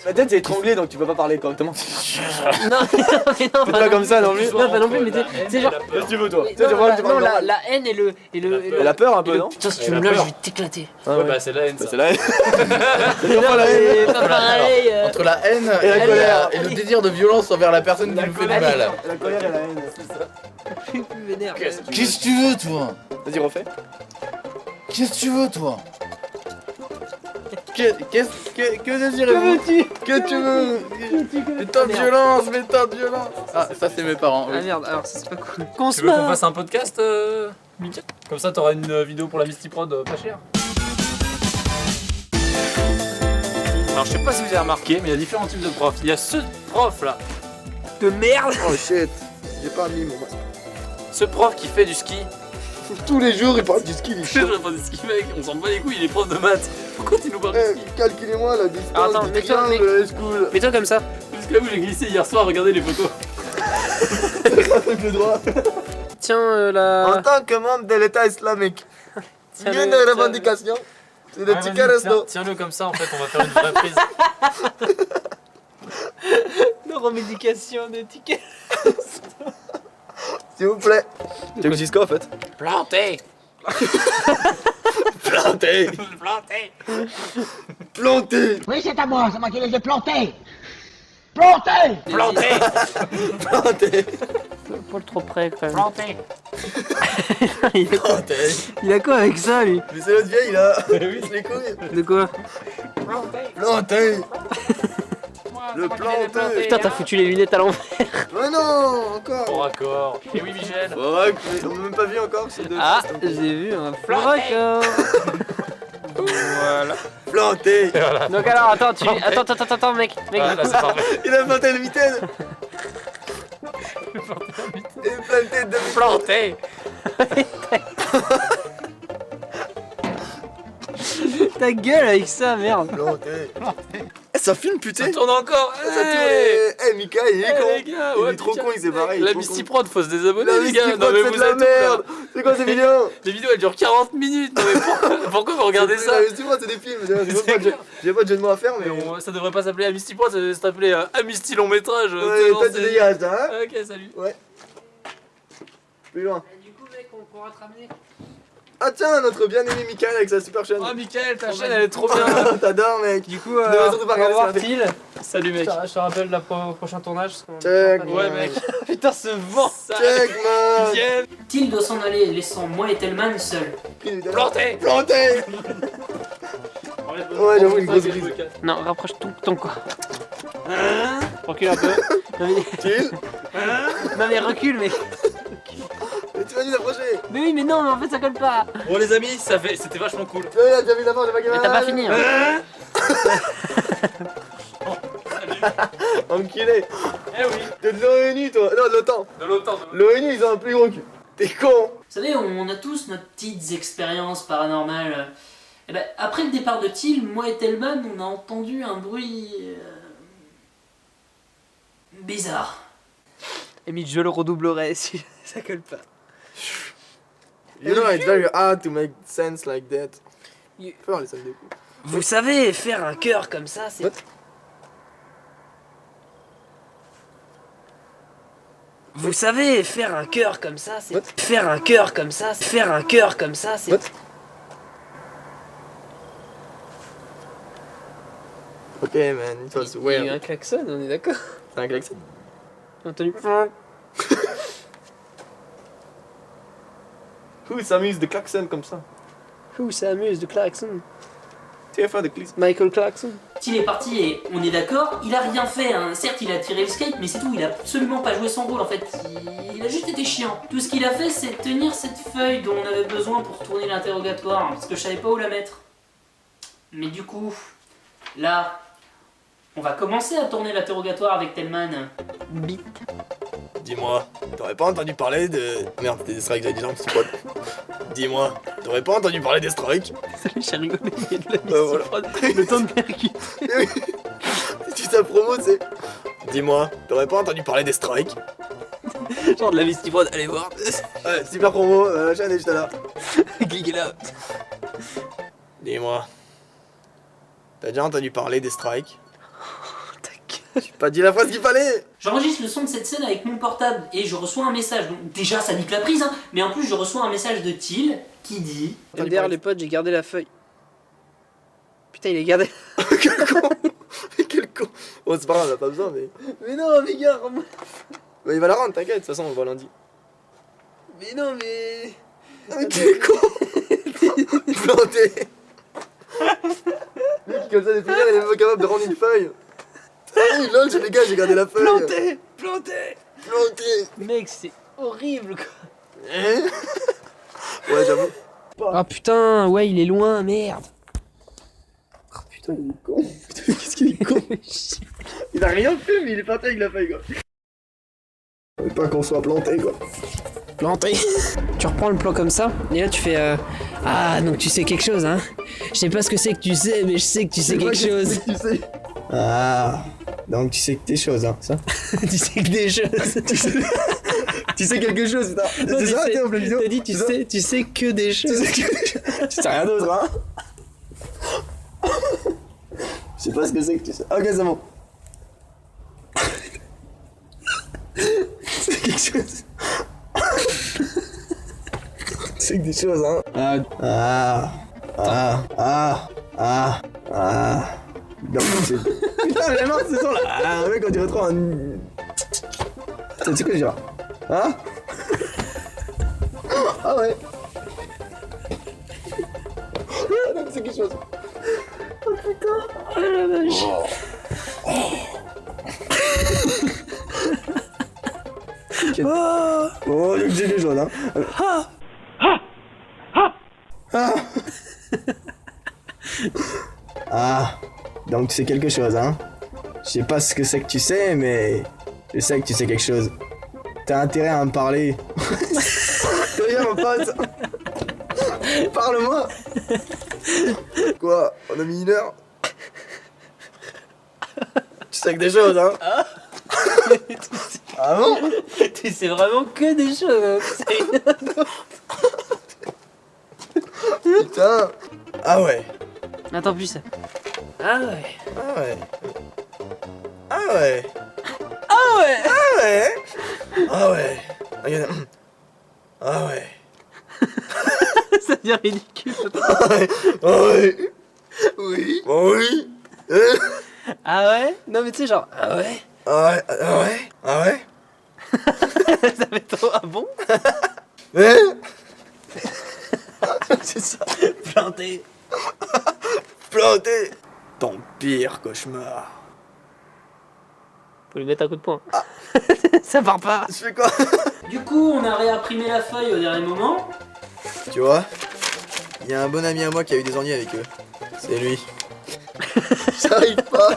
Ma tête est étranglée donc tu peux pas parler correctement. non, mais non, Fais pas comme ça non plus. Non, pas non plus, mais c'est genre... Qu'est-ce que tu veux toi? Non, Tu vois, tu non, parles la normal. haine et le... Elle a peur un peu, non? Putain, si tu me lâches, je vais t'éclater. Ouais, bah c'est la haine ça. C'est la haine. C'est pas la haine. pas pareil. Entre la haine Et la colère. et le désir de violence envers la personne qui nous fait du mal. La colère et la haine. Plus vénère. Qu'est-ce que tu veux, toi? Vas-y, refais. Qu'est-ce que tu veux, toi? Que désirez-vous? Que tu veux? Méthode de violence, méthode de violence. Ah, ça c'est mes parents. Ah Oui. merde, alors ça c'est pas cool. Qu'on Tu se veux qu'on marre. fasse un podcast, Mika? Comme ça t'auras une vidéo pour la Misty Prod pas chère. Alors je sais pas si vous avez remarqué, mais il y a différents types de profs. Il y a ce prof là, De merde. Oh shit. J'ai pas mis mon masque. ce prof qui fait du ski. Tous les jours, il parle du ski, il est Je chaud. sais pas du ski mec, on s'en bat les couilles, il est prof de maths. Pourquoi tu nous parles de ski? Calculez-moi la distance Attends, du mets-toi, triangle school. Mets-toi comme ça. Jusqu'à où j'ai glissé hier soir, regardez les photos. Avec le droit. Tiens, la... En tant que membre de l'État islamique, Tiens, une le- revendication, c'est le Ouais, ticket vas-y, resto. tiens-le comme ça en fait, on va faire une vraie prise. La remédication des tickets. S'il vous plaît. Tu veux que je dise quoi en fait? Planté. Planté. Planté. Planté. Oui, c'est à moi, c'est moi qui les ai plantés. Plantés. Planté. Planté. Pas trop près quand même. Planté. Il a quoi avec ça lui? Mais c'est l'autre vieille là. Oui, c'est les couilles. De quoi? Planté. Le planté. Putain, t'as foutu les lunettes à l'envers. Mais non, encore. Bon raccord. Et oui Michel. Ouais, on m'a même pas vu encore. C'est deux Ah, fils, donc. j'ai vu un faux record. Voilà. Planté. Donc alors, attends, attends, mec. Ah, là c'est parfait. Il a planté le mitaine. Et planté de Planté. Ta gueule avec ça, merde. planté. Eh, ça filme putain. Ça tourne encore. Ça tourne. Hey. Eh, Mika, il est Eh, con. les gars, Il ouais, est trop Mika, con, il s'est barré. il est La trop Misty con. Prod, faut se désabonner La les gars. Misty Non Prod, mais c'est vous de la êtes où, là? merde. C'est quoi ces vidéos? Les vidéos elles durent 40 minutes. Non mais pourquoi vous regardez ça? La Misty Prod, c'est des films. J'ai pas de jeu de mots à faire, mais. Ça devrait pas s'appeler Amisty Prod, ça devrait s'appeler Amisty long métrage. Ouais, toi, tu dégages, hein. Ok, salut. Plus loin. Du coup, mec, on pourra te ramener. Ah, tiens, notre bien-aimé Mikael avec sa super chaîne. Oh Mickaël, ta chaîne elle est trop bien. T'adores, mec. Du coup, devrais surtout pas au revoir, regarder ça. Thiel. Salut mec. Je te rappelle le prochain tournage. parce qu'on- Check, Ouais mec. Putain, ce vent. Check, man. Viens. Thiel doit s'en aller, laissant moi et Tellman seuls. Planté. Planté. Ouais, j'avoue, une grosse brise. Non, rapproche tout ton corps. Recule un peu. Non mais, Chill. non, mais recule, mec. Mais tu m'as dit d'approcher. Mais oui, mais non, mais en fait, ça colle pas. Bon les amis, c'était vachement cool. Tu l'as déjà vu d'avant, j'ai pas Mais t'as pas fini. Hein. Enculé. Eh oui. T'es de l'ONU, toi. Non, de l'OTAN. De l'OTAN. L'ONU, ils ont un plus gros cul. T'es con. Vous savez, on a tous nos petites expériences paranormales. Et ben, après le départ de Thiel, moi et Tellman, on a entendu un bruit... bizarre. Limite, je le redoublerai si ça colle pas. You know, it's very hard to make sense like that. Faut voir les scènes de coup. Vous savez, faire un cœur comme ça, c'est... What? Vous savez, faire un cœur comme ça, c'est... What? Faire un cœur comme ça, c'est... Faire un cœur comme ça, c'est... What? Ok, man, it was Il y a eu weird. un klaxon, on est d'accord. C'est un klaxon. J'ai entendu... Who s'amuse de klaxon comme ça? Ouh, ça amuse de klaxon. TF1 de klaxon. Michael Clarkson. Thiel est parti et on est d'accord, il a rien fait. Hein. Certes, il a tiré le skate, mais c'est tout. Il a absolument pas joué son rôle en fait. Il a juste été chiant. Tout ce qu'il a fait, c'est tenir cette feuille dont on avait besoin pour tourner l'interrogatoire, hein, parce que je savais pas où la mettre. Mais du coup, là, On va commencer à tourner l'interrogatoire avec Tellman. Bite. Dis-moi, t'aurais pas entendu parler de... Merde, c'était des strikes, j'avais dit non, petit pote. Dis-moi, t'aurais pas entendu parler des strikes? J'ai rigolé, il y a de la Voilà. le temps de percuter. Tu ta promo, tu sais. Dis-moi, t'aurais pas entendu parler des strikes? Genre de la vestifrode, allez voir. Ouais, super promo, machin, et j'étais là. Cliquez là. Dis-moi, t'as déjà entendu parler des strikes? J'ai pas dit la phrase qu'il fallait. J'enregistre le son de cette scène avec mon portable et je reçois un message. Donc déjà ça nique la prise, hein, mais en plus je reçois un message de Thiel qui dit... Derrière les potes, j'ai gardé la feuille. Putain, il est gardé. Quel con. Quel con. Bon, c'est pas grave, on a pas besoin, mais... Mais non, mais gars, Bah, il va la rendre, t'inquiète, de toute façon, on va lundi. mais non, mais... Ah, mais quel con. Planté. Le mec, comme ça, des filières, il est même pas capable de rendre une feuille. Ah oui, lol, les gars, j'ai gardé la feuille. Planté. Planté. Mec, c'est horrible, quoi. Hein? Ouais, j'avoue. Ah putain, ouais, il est loin, merde. Putain, il est con. Putain, qu'est-ce qu'il est con. Il a rien fait, mais il est parti avec la feuille, quoi. Pas qu'on soit planté, quoi. Planté. Tu reprends le plan comme ça, et là tu fais ah, donc tu sais quelque chose, hein. Je sais pas ce que c'est que tu sais, mais je sais que tu sais quelque chose. Tu sais. Ah, donc tu sais que tes choses, hein, ça. Tu sais que des choses. Tu sais quelque chose, c'est ça. Non, C'est ça, tu sais- t'es en pleine vidéo. T'as dit tu sais que des Tu choses. sais que... Tu sais rien d'autre, hein. Je sais pas ce que c'est que tu sais. Ok, c'est bon. C'est quelque chose. Tu sais que des choses, hein. Donc c'est... Putain, j'ai marre de ce son là. Ah, mec, on dirait trop un... Tu sais quoi, je dirais? Hein? Ah ouais. Ah non, c'est quelque chose. Oh putain. Oh la vache. Oh, donc c'est quelque chose, hein. Ah, donc tu sais quelque chose, hein. Je sais pas ce que c'est que tu sais, mais je sais que tu sais quelque chose. T'as intérêt à me parler. D'ailleurs, mon pote. Parle-moi. Quoi? On a mis 1 heure? Tu sais que des choses, hein. Ah bon? Tu sais vraiment que des choses. Putain. Ah ouais. Attends, plus ça. Ah ouais. Ah ouais. Ah ouais. Ah ouais. Ah ouais. Ah ouais. Regarde. Ah ouais. Ça devient ridicule. Ah ouais. Ah ouais. Oui. Oui. Ah ouais. Non mais tu sais genre ah ouais. Ah ouais. Ah ouais. Ah ouais. Ça fait trop ah bon. C'est ça. Planté. Planté. Ton pire cauchemar. Faut lui mettre un coup de poing. Ah. Ça part pas. Je fais quoi? Du coup, on a réimprimé la feuille au dernier moment. Tu vois, il y a un bon ami à moi qui a eu des ennuis avec eux. C'est lui. J'arrive pas.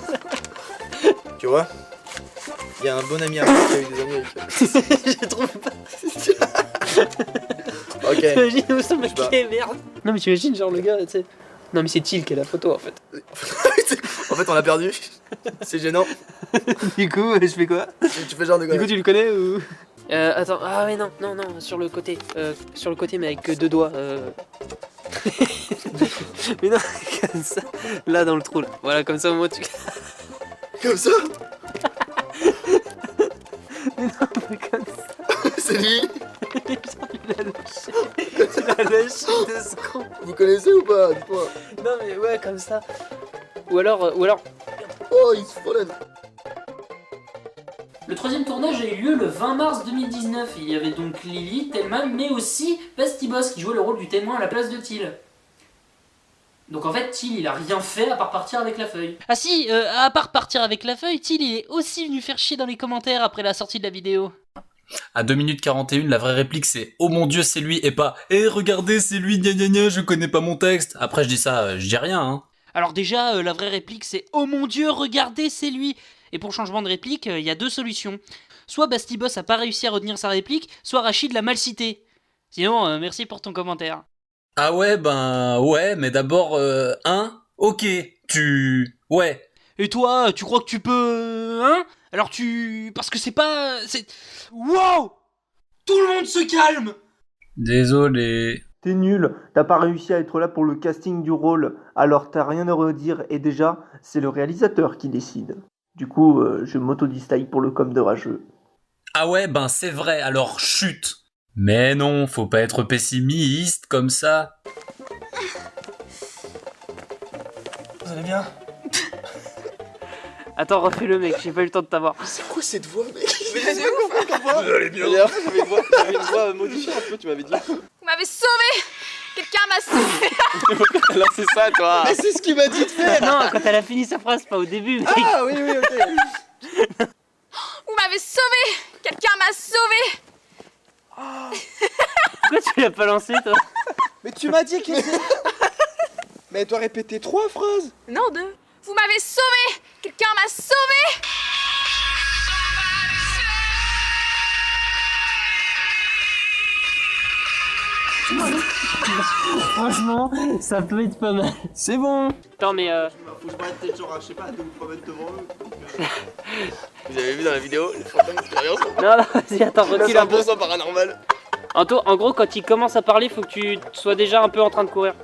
Tu vois, il y a un bon ami à moi qui a eu des ennuis avec eux. Je trouve pas. Ok. T'imagines où ça Je sais pas. merde. Non mais t'imagines genre le gars, tu sais. Non mais c'est Thiel qui a la photo en fait. En fait, on l'a perdu. C'est gênant. Du coup, je fais quoi? Tu fais genre de quoi? Du coup, tu le connais ou? Attends, ah ouais, non, sur le côté, mais avec que 2 doigts. Mais non, comme ça, là dans le trou, là. Voilà, comme ça au moins tu. Comme ça? Mais non, mais comme ça. C'est lui. Il a lâché. Il a lâché 2 secondes. Vous connaissez ou pas? Dites-moi. Non, mais ouais, comme ça. Ou alors. Oh, il se frôle. Le troisième tournage a eu lieu le 20 mars 2019. Il y avait donc Lily, Tellman, mais aussi Bastibos qui jouait le rôle du témoin à la place de Thiel. Donc en fait, Thiel, il a rien fait à part partir avec la feuille. Ah si, à part partir avec la feuille, Thiel, il est aussi venu faire chier dans les commentaires après la sortie de la vidéo. À 2 minutes 41, la vraie réplique c'est « Oh mon dieu, c'est lui » et pas « Eh, regardez, c'est lui, gna gna gna, je connais pas mon texte ». Après je dis ça, je dis rien, hein. Alors déjà, la vraie réplique c'est « Oh mon Dieu, regardez, c'est lui !» Et pour changement de réplique, il y a deux solutions. Soit Bastiboss a pas réussi à retenir sa réplique, soit Rachid l'a mal cité. Sinon, merci pour ton commentaire. Ah ouais, ben ouais, mais d'abord, ok, ouais. Et toi, tu crois que tu peux... Hein? Alors tu... Parce que c'est pas... C'est... Wow! Tout le monde se calme! Désolé. T'es nul, t'as pas réussi à être là pour le casting du rôle, alors t'as rien à redire et déjà, c'est le réalisateur qui décide. Du coup, je m'auto-distaille pour le com de rageux. Ah ouais, ben c'est vrai, alors chut. Mais non, faut pas être pessimiste comme ça. Vous allez bien? Attends, refais-le mec, j'ai pas eu le temps de t'avoir. C'est quoi cette voix, mec? Mais c'est quoi ta voix? Vous allez bien? La dernière fois, j'avais une voix modifiée un peu, tu m'avais dit. Vous m'avez sauvé! Quelqu'un m'a sauvé! Alors c'est ça, toi. Mais c'est ce qu'il m'a dit de faire. Non, quand elle a fini sa phrase, pas au début, mec. Ah oui, ok. Vous m'avez sauvé! Quelqu'un m'a sauvé! Pourquoi tu l'as pas lancé, toi? Mais tu m'as dit que... Mais elle doit répéter 3 phrases. Non, 2. Vous m'avez sauvé! Quelqu'un m'a sauvé! Franchement, ça peut être pas mal. C'est bon. Attends, mais Faut que je m'arrête peut-être genre, je sais pas, 2 ou 3 mètres devant eux. Vous avez vu dans la vidéo, les fantômes d'expérience? non, vas-y, attends, recule un peu. 100% paranormal. En gros, quand il commence à parler, faut que tu sois déjà un peu en train de courir.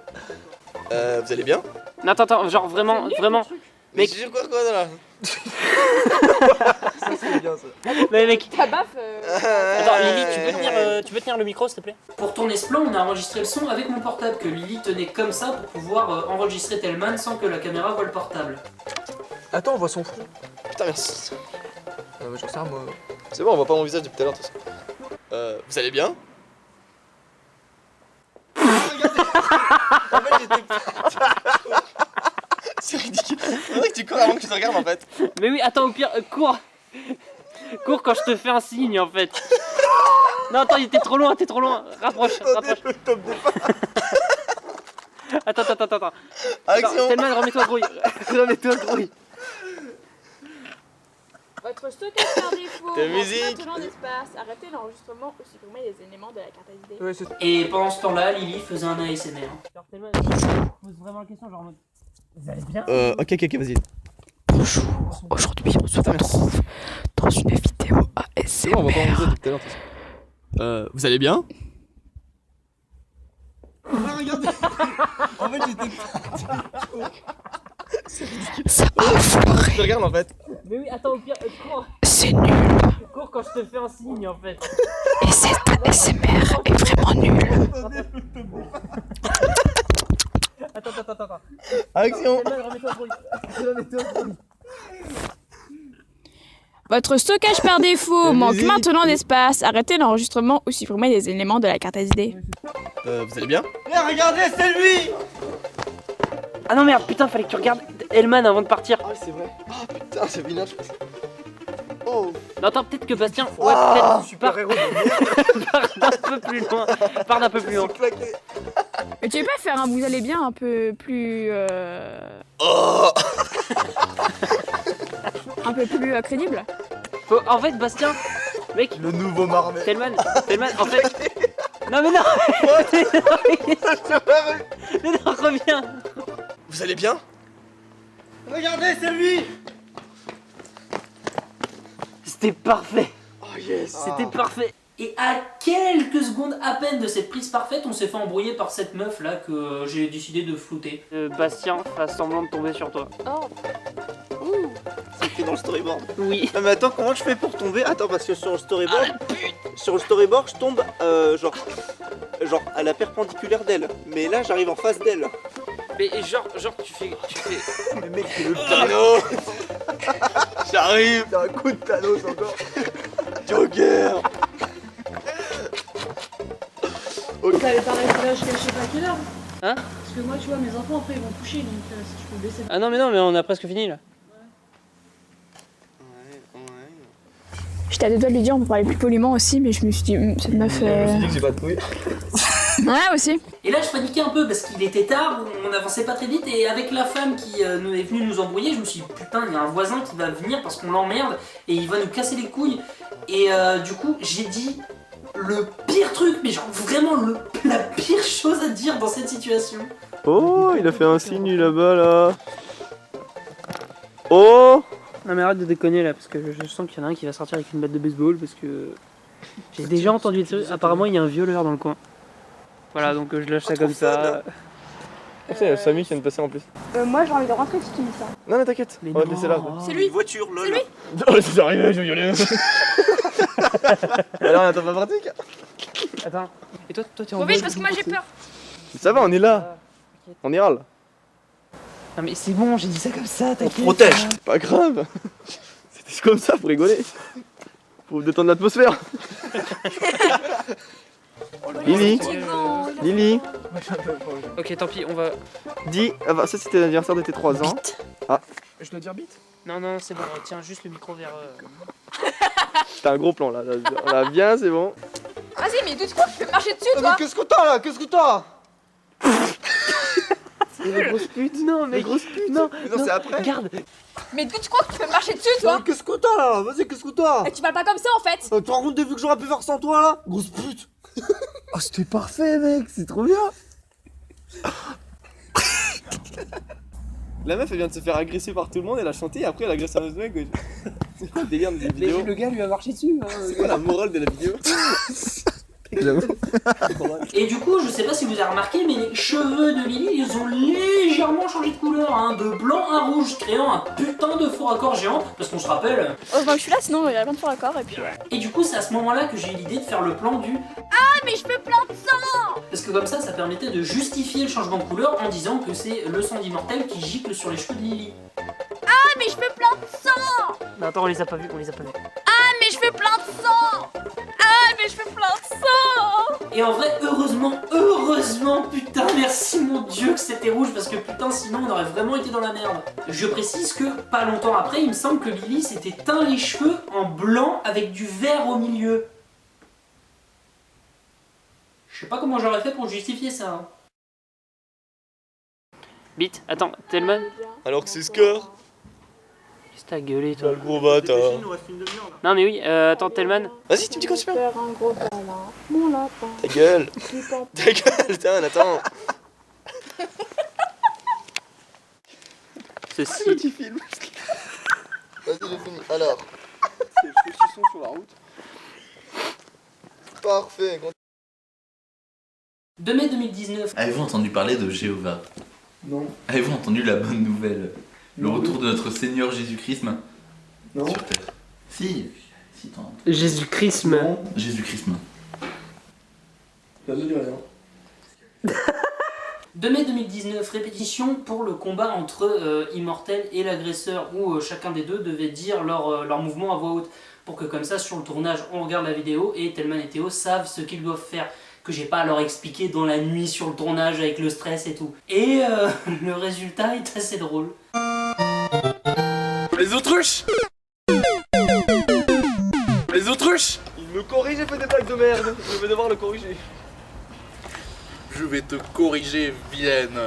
Vous allez bien? Non, attends, genre vraiment. Mais Mec. je suis quoi là? Ça c'est bien ça. Mais mec. Ta baffe. Attends, Lily, tu peux tenir le micro, s'il te plaît? Pour ton esplon, on a enregistré le son avec mon portable que Lily tenait comme ça pour pouvoir enregistrer Telman sans que la caméra voit le portable. Attends, on voit son front. Putain, merci. J'en sais rien, moi. C'est bon, on voit pas mon visage depuis tout à l'heure, de toute façon. Vous allez bien? En fait, j'étais. C'est ridicule. C'est vrai que tu cours avant que tu te regardes en fait. Mais oui, attends, au pire, cours. Cours quand je te fais un signe en fait. Non, attends, t'es trop loin. Rapproche. Attends. Action. Telman, remets-toi grouille. Votre stockage par défaut. De musique. Maintenant d'espace. Arrêtez l'enregistrement ou supprimer les éléments de la carte d'identité. Ouais, c'est... Et pendant ce temps-là, Lily faisait un ASMR. Alors Telman, pose vraiment la question, genre en mode. Vous allez bien? Ok, vas-y. Bonjour, aujourd'hui on se retrouve dans une vidéo ASMR. On va pas en visage depuis tout à l'heure, de toute façon. Vous allez bien? Ah, regardez. En fait, j'étais. C'est ridicule. Ça a foiré. Je te regarde en fait. Mais oui, attends, au pire, cours. C'est nul. Cours quand je te fais un signe en fait. Et cette ASMR est vraiment nulle. Attends. Action. Telman, remets-toi grouille. Votre stockage par défaut De manque musique. maintenant d'espace. Arrêtez l'enregistrement ou supprimer les éléments de la carte d'identité. Vous allez bien? Regardez, c'est lui! Ah non merde, putain, fallait que tu regardes Hellman avant de partir. Ah, c'est vrai. Ah putain, c'est vilain, je pense. Oh! Non, attends, peut-être que Bastien. Ouais, peut-être. Super héros de merde! Pars d'un peu plus loin. Pars d'un peu plus loin. Claqué. Mais tu veux pas faire un vous allez bien un peu plus. Oh! Un peu plus crédible? En fait, Bastien. Mec, Le nouveau Marvel. Telman, en fait. Non, mais non! Mais non, reviens! Vous allez bien? Regardez, c'est lui! C'était parfait! Oh yes! C'était parfait! Et à quelques secondes à peine de cette prise parfaite, on s'est fait embrouiller par cette meuf là que j'ai décidé de flouter. Bastien fasse semblant de tomber sur toi. Oh! C'est écrit dans le storyboard. Oui. Ah, mais attends, comment je fais pour tomber? Attends, parce que sur le storyboard, je tombe genre à la perpendiculaire d'elle. Mais là, j'arrive en face d'elle. Mais genre tu fais. Mais mec, c'est le Thanos. J'arrive. C'est un coup de Thanos encore. Joker. Ok. T'avais pas resté là jusqu'à je sais pas quelle heure. Hein? Parce que moi, tu vois, mes enfants après ils vont coucher donc si tu peux baisser. Ah non, mais on a presque fini là. J'étais à deux doigts de lui dire on peut parler plus poliment aussi, mais je me suis dit, cette meuf. Je me suis dit que j'ai pas de couilles. Ouais, aussi. Et là, je paniquais un peu parce qu'il était tard, on avançait pas très vite, et avec la femme qui est venue nous embrouiller, je me suis dit putain, il y a un voisin qui va venir parce qu'on l'emmerde et il va nous casser les couilles. Et du coup, j'ai dit le pire truc, mais genre vraiment la pire chose à dire dans cette situation. Oh, il a fait un signe là-bas là. Oh! Non mais arrête de déconner là, parce que je sens qu'il y en a un qui va sortir avec une batte de baseball, parce que j'ai déjà entendu le truc. Apparemment il y a un violeur dans le coin. Voilà, donc je lâche ça comme ça. C'est la famille qui vient de passer en plus. Moi j'ai envie de rentrer si tu dis ça. Non mais t'inquiète, on va te laisser là. C'est lui. Voiture, lol. C'est lui. Oh, c'est arrivé, je violais. Alors, attends, pas pratique. Attends, et toi t'es en Faut vite parce que moi j'ai peur. Ça va, on est là. On ira là. Non mais c'est bon, j'ai dit ça comme ça, t'inquiète. Protège. Pas grave. C'était comme ça pour rigoler. Pour détendre l'atmosphère. Lily. Lily. Ok, tant pis, on va... Dis, ah bah, ça c'était l'anniversaire de tes 3 ans. Ah. Je dois dire bite? Non, non, c'est bon, tiens juste le micro vers... T'as un gros plan là, là bien, c'est bon. Vas-y, mais doute quoi, tu peux marcher dessus toi. Qu'est-ce que t'as là? Qu'est-ce que t'as? C'est la grosse pute. Non, mais... grosse pute. Non, c'est après. Regarde. Mais d'où tu crois que tu peux marcher dessus toi? Qu'est-ce que t'as là? Vas-y, qu'est-ce que t'as? Et tu parles pas comme ça en fait. Tu te rends compte des vues que j'aurais pu faire sans toi là? Grosse pute. Oh, c'était parfait mec, c'est trop bien. La meuf elle vient de se faire agresser par tout le monde, elle a chanté et après elle agresse un autre mec. C'est quoi le délire de cette vidéo? Le gars lui a marché dessus. C'est quoi la morale de la vidéo? Et du coup, je sais pas si vous avez remarqué, mais les cheveux de Lily, ils ont légèrement changé de couleur, hein, de blanc à rouge, créant un putain de faux raccord géant, parce qu'on se rappelle... Heureusement que je suis là, sinon il y a plein de faux raccords et puis... Et du coup, c'est à ce moment-là que j'ai eu l'idée de faire le plan du... Ah, mais je fais plein de sang. Parce que comme ça permettait de justifier le changement de couleur en disant que c'est le sang d'immortel qui gicle sur les cheveux de Lily. Ah, mais je fais plein de sang. Non, attends, on les a pas vus, on les a pas vus. Ah, mais je fais plein de sang. Ah, mais je fais plein de sang. Et en vrai, heureusement, putain, merci mon dieu que c'était rouge, parce que putain, sinon on aurait vraiment été dans la merde. Je précise que, pas longtemps après, il me semble que Lily s'était teint les cheveux en blanc avec du vert au milieu. Je sais pas comment j'aurais fait pour justifier ça. Hein. Bite, attends, Tellman. Alors que c'est Scar. Qu'est-ce que t'as gueulé toi? Le gros bâtard. Non mais oui, attends, Tellman. Vas-y, tu me dis quoi tu fais? Faire un gros câlin, mon lapin. Ta gueule. Ta gueule, putain, attends. Ceci. Petit film. Vas-y, j'ai fini. Alors. C'est le saucisson sur la route. Parfait. 2 mai 2019. Avez-vous entendu parler de Jéhovah? Non. Avez-vous entendu la bonne nouvelle? Le retour de notre Seigneur Jésus-Christ Non. sur terre. Si t'en... Jésus-Christ. Jésus-Christ. Ça me dit rien. 2 mai 2019, répétition pour le combat entre Immortel et l'agresseur, où chacun des deux devait dire leur mouvement à voix haute, pour que comme ça, sur le tournage, on regarde la vidéo et Tellman et Théo savent ce qu'ils doivent faire, que j'ai pas à leur expliquer dans la nuit sur le tournage avec le stress et tout. Et le résultat est assez drôle. Les autruches! Les autruches! Il me corrige, j'ai fait des blagues de merde. Je vais devoir le corriger. Je vais te corriger, vilaine.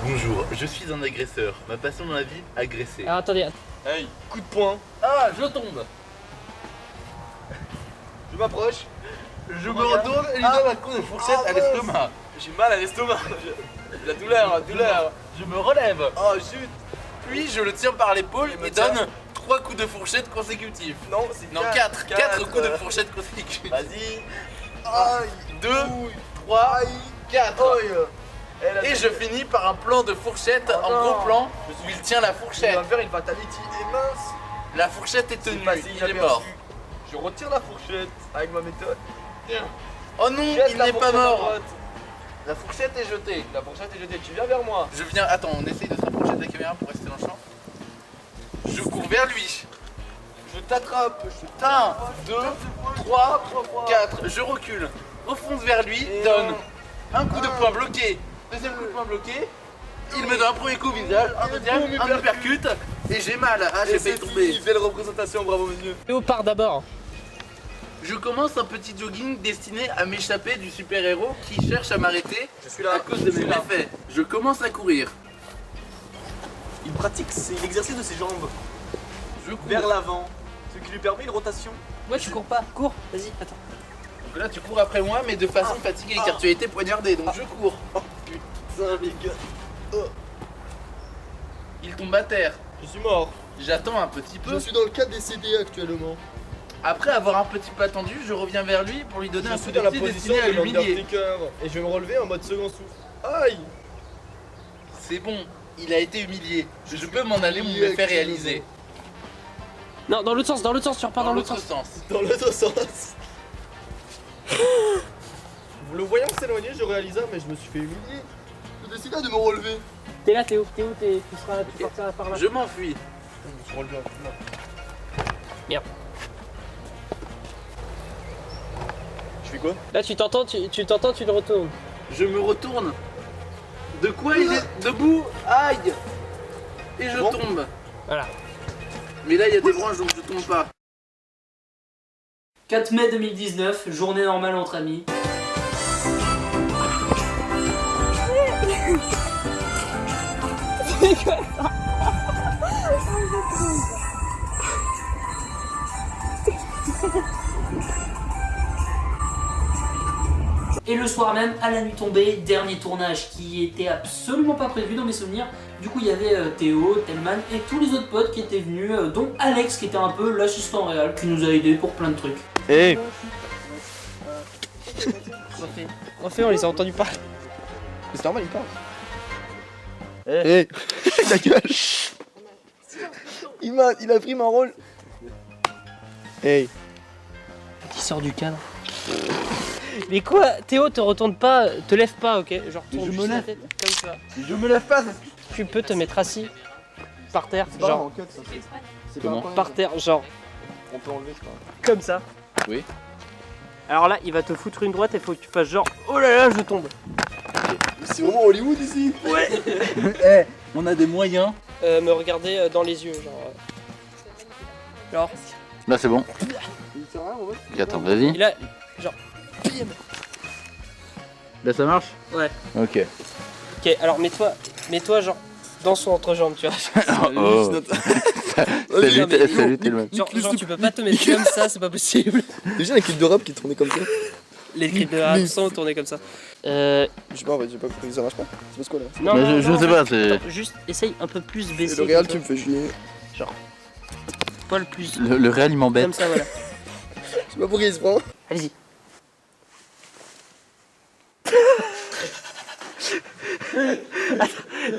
Bonjour, je suis un agresseur. Ma passion dans la vie, agresser. Alors attendez. Hey, coup de poing. Ah, je tombe! Je m'approche. Je me retourne et lui donne un coup de fourchette à l'estomac. J'ai mal à l'estomac. La douleur. Je me relève. Oh, zut. Puis je le tiens par l'épaule et donne 3 coups de fourchette consécutifs. Non, c'est Non, 4 coups de fourchette consécutifs. Vas-y. 2, 3, 4. Et je finis par un plan de fourchette en gros plan où il tient la Il fourchette. va faire une fatality et mince. La fourchette est tenue, passé il est mort. Je retire la fourchette avec ma méthode. Oh non, Jette il la n'est pas fourchette à mort. droite. La fourchette est jetée. La fourchette est jetée, tu viens vers moi. Je viens, attends, on essaye de se rapprocher de la caméra pour rester dans le champ. Je cours vers lui. Je t'attrape. 1, 2, 3, 4. Je recule. Refonce vers lui, donne un coup de poing bloqué. Deuxième coup de poing bloqué. Il me donne un premier coup au visage, un deuxième, un uppercut. Et j'ai mal. Ah, j'ai failli tomber. Belle représentation, bravo monsieur. Théo part d'abord. Je commence un petit jogging destiné à m'échapper du super-héros qui cherche à m'arrêter à cause de mes méfaits. Je commence à courir. Il pratique l'exercice de ses jambes Je cours. vers l'avant, ce qui lui permet une rotation. Moi je cours pas, cours, vas-y, attends. Donc là tu cours après moi mais de façon fatiguée car tu as été poignardé donc je cours. Putain les gars. Oh. Il tombe à terre. Je suis mort. J'attends un petit peu. Je suis dans le cadre des CD actuellement. Après avoir un petit peu attendu, je reviens vers lui pour lui donner un Je coup suis de dans la pied position destiné à de l'humilier. l'Undertaker et je vais me relever en mode second souffle. Aïe. C'est bon, il a été humilié. Je peux m'en aller, mon méfait réalisé. Non, dans l'autre sens, tu repars dans l'autre sens. Dans l'autre sens. Le voyant s'éloigner, je réalisa, mais je me suis fait humilier. Je décida de me relever. T'es là Théo, tu partiras par là. Je m'enfuis. Je me suis relevé un peu là. Merde. Je fais quoi? Là tu t'entends, tu le retournes. Je me retourne. De quoi il est debout? Aïe. Et je tombe. Voilà. Mais là il y a des branches donc je tombe pas. 4 mai 2019, journée normale entre amis. Et le soir même, à la nuit tombée, dernier tournage qui était absolument pas prévu dans mes souvenirs. Du coup, il y avait Théo, Telman et tous les autres potes qui étaient venus, dont Alex qui était un peu l'assistant réel, qui nous a aidé pour plein de trucs. Hey. Refais, on les a entendus parler. C'est normal, il parle. Hey. Ta gueule. Il a pris mon rôle. Hey. Qui sort du cadre. Mais quoi, Théo, te retourne pas, te lève pas, ok? Genre, tourne juste la tête, comme ça. Je me lève pas. Tu peux te mettre assis par terre, C'est pas genre. en cut, ça. C'est Comment? pas un Par terre, genre. On peut enlever, c'est pas grave. Comme ça. Oui. Alors là, il va te foutre une droite et faut que tu fasses genre, oh là là, je tombe. C'est vraiment Hollywood ici. Ouais. Eh, on a des moyens. Me regarder dans les yeux, genre. Genre. Là c'est bon. Il sert à rien en fait. Attends, vas-y. Et là, genre. Là ça marche? Ouais. Ok. Ok, alors mets-toi genre dans son entrejambe, tu vois. Oh. Salut Tillman. Genre, tu peux pas te mettre comme ça, c'est pas possible. Déjà les clips de rap qui tournaient comme ça. Les clips de rap sont tournés comme ça. Je sais pas en fait, j'ai pas compris, ça marche pas. C'est parce quoi là? Non, Mais je sais pas, c'est. Attends, juste essaye un peu plus Et baisser. le réel tu me fais chier. Genre. Pas le plus. Le réel il m'embête. Comme ça, voilà. Je sais pas pourquoi il se prend. Allez-y.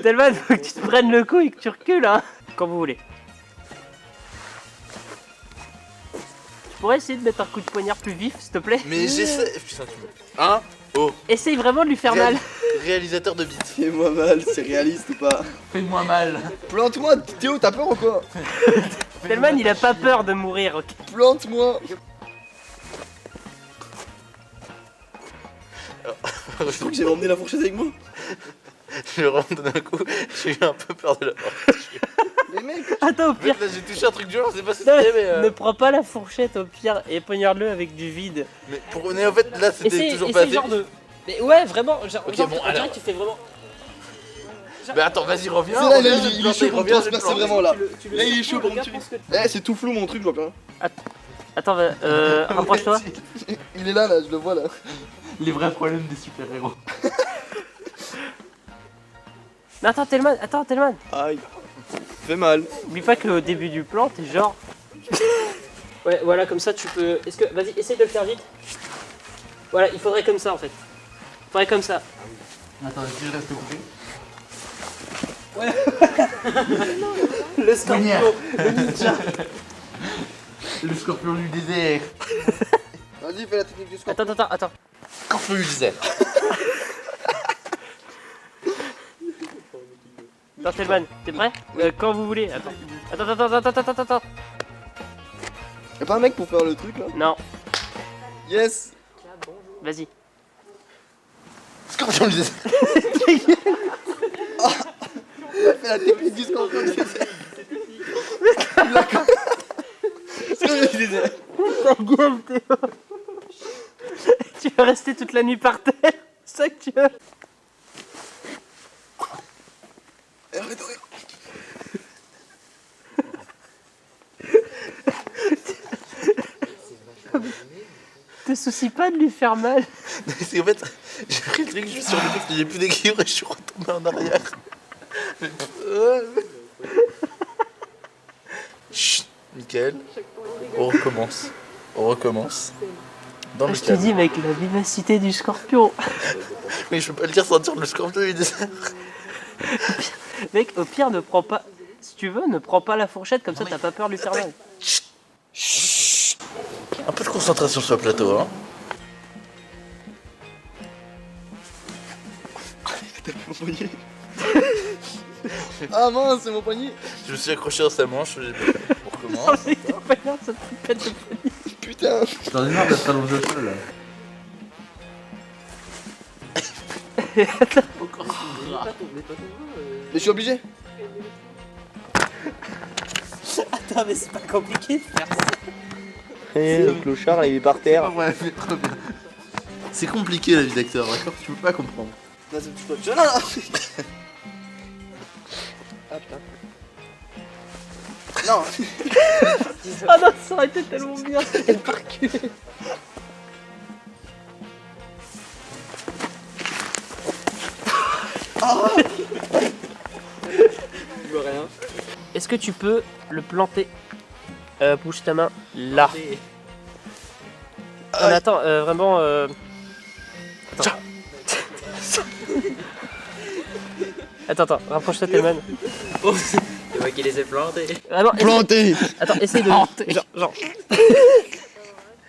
Telman, faut que tu te prennes le coup et que tu recules, hein. Quand vous voulez. Tu pourrais essayer de mettre un coup de poignard plus vif, s'il te plaît? Mais j'essaie. Putain, tu me. Hein? Oh. Essaye vraiment de lui faire mal. Réalisateur de beat. Fais-moi mal, c'est réaliste ou pas? Fais-moi mal. Plante-moi, Théo, t'as peur ou quoi? Telman, il a pas peur de mourir, ok? Plante-moi. Je crois que j'avais emmené la fourchette avec moi. Je rentre d'un coup, j'ai eu un peu peur de la mort. Les mecs. Attends, au pire. Là j'ai touché un truc dur, je sais pas si Non, c'était mais. ne prends pas la fourchette au pire et poignarde-le avec du vide. Mais pour en fait là c'était Essaye, toujours pas essaye fait. genre de. Mais ouais, vraiment, genre, Ok, genre, bon, on dirait alors. que tu fais vraiment. Mais attends, vas-y, reviens. C'est là, reviens, il est chaud pour me transpercer vraiment là. Tu le Là il est sens, chaud pour le me gars tuer. pense que- Eh, c'est tout flou mon truc, je vois plus rien. Attends, rapproche-toi. Il est là, je le vois là. Les vrais problèmes des super-héros. Non, attends, Telman. Aïe. Fait mal. Oublie pas qu'au début du plan, t'es genre. Ouais, voilà, comme ça tu peux. Est-ce que. Vas-y, essaye de le faire vite. Voilà, il faudrait comme ça en fait. Il faudrait comme ça. Attends, si je reste couché. Le scorpion, le ninja. Le scorpion du désert. Vas-y, fais la technique du scorpion. Attends. Scorpion du désert. Attends, Telman, t'es prêt? Quand vous voulez. Attends. Y'a pas un mec pour faire le truc là? Non, Yes. vas-y. Scorpion du désert. Il a fait la technique du scorpion du désert. Il a... Scorpion du désert. Ta gueule, Théo. la nuit par terre. C'est ça que tu veux. Arrête de rire. Te soucies pas de lui faire mal. C'est en fait, j'ai pris le truc, je suis sur le fait qu'il n'y ait plus d'équilibre et je suis retombé en arrière. Chut, Mickaël, on recommence. On recommence. Dans le Je te calme. dis, mec, la vivacité du scorpion. Mais je peux pas le dire sans dire le scorpion il dessert. Mec, au pire, ne prends pas. Si tu veux, ne prends pas la fourchette, comme ça t'as pas peur de lui faire mal. Un peu de concentration sur le plateau, hein. T'as mon poignet. Ah mince, c'est mon poignet. Je me suis accroché dans sa manche, on recommence. Non, mais t'es pas là, ça te pète le poignet. Putain. J'en ai marre d'être allongé au sol là. Mais je suis obligé. Attends, mais c'est pas compliqué de faire ça. Et le clochard, il est par terre. Ouais, mais trop bien. C'est compliqué la vie d'acteur, d'accord? Tu peux pas comprendre. Non, c'est tout non, non. Ah putain. Non. Ah non, ça aurait été tellement bien, c'était le parquet. Oh. Je vois rien. Est-ce que tu peux le planter? Bouge ta main là. Non, mais attends, vraiment. Attends. Attends, rapproche-toi Telman. C'est moi qui les ai plantés. Ah non, Planté. Attends, essaye de. Genre.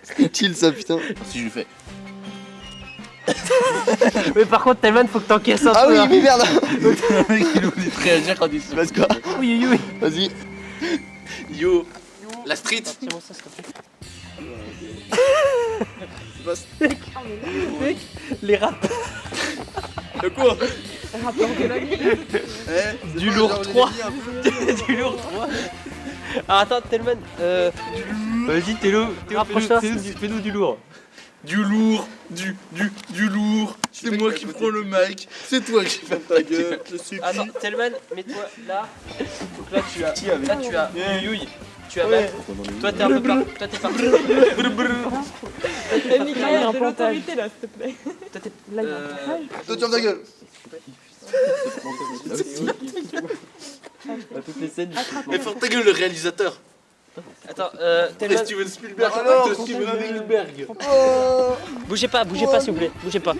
C'est utile ça, putain. Si je le fais. Mais par contre, Telman, faut que t'encaisses un Ah peu. oui, hein. mais merde. Le mec il oublie de réagir quand il se Let's go. Oui. Vas-y. Yo, la street. Tiens, ça, s'il te plaît. Mec, les rappeurs. De quoi? Du lourd 3. Du lourd 3. Alors attends, Telman, vas-y, rapproche-toi. Fais-nous du lourd. Du lourd, du lourd. C'est moi qui prends le mic. C'est toi qui fais ta gueule. Attends, Telman, mets-toi là. Donc là tu as. Youyouy. Tu as même. Toi t'es un peu partout. Toi t'es partout. Eh, Mickaël, de l'autorité là, s'il te plaît. Toi t'es. Toi, tu fermes ta gueule. Toutes les scènes. Mais ferme ta gueule, le réalisateur. Attends, Et Telman. Steven Spielberg. Alors, Steven Spielberg. Bougez pas, s'il vous plaît. Bougez pas.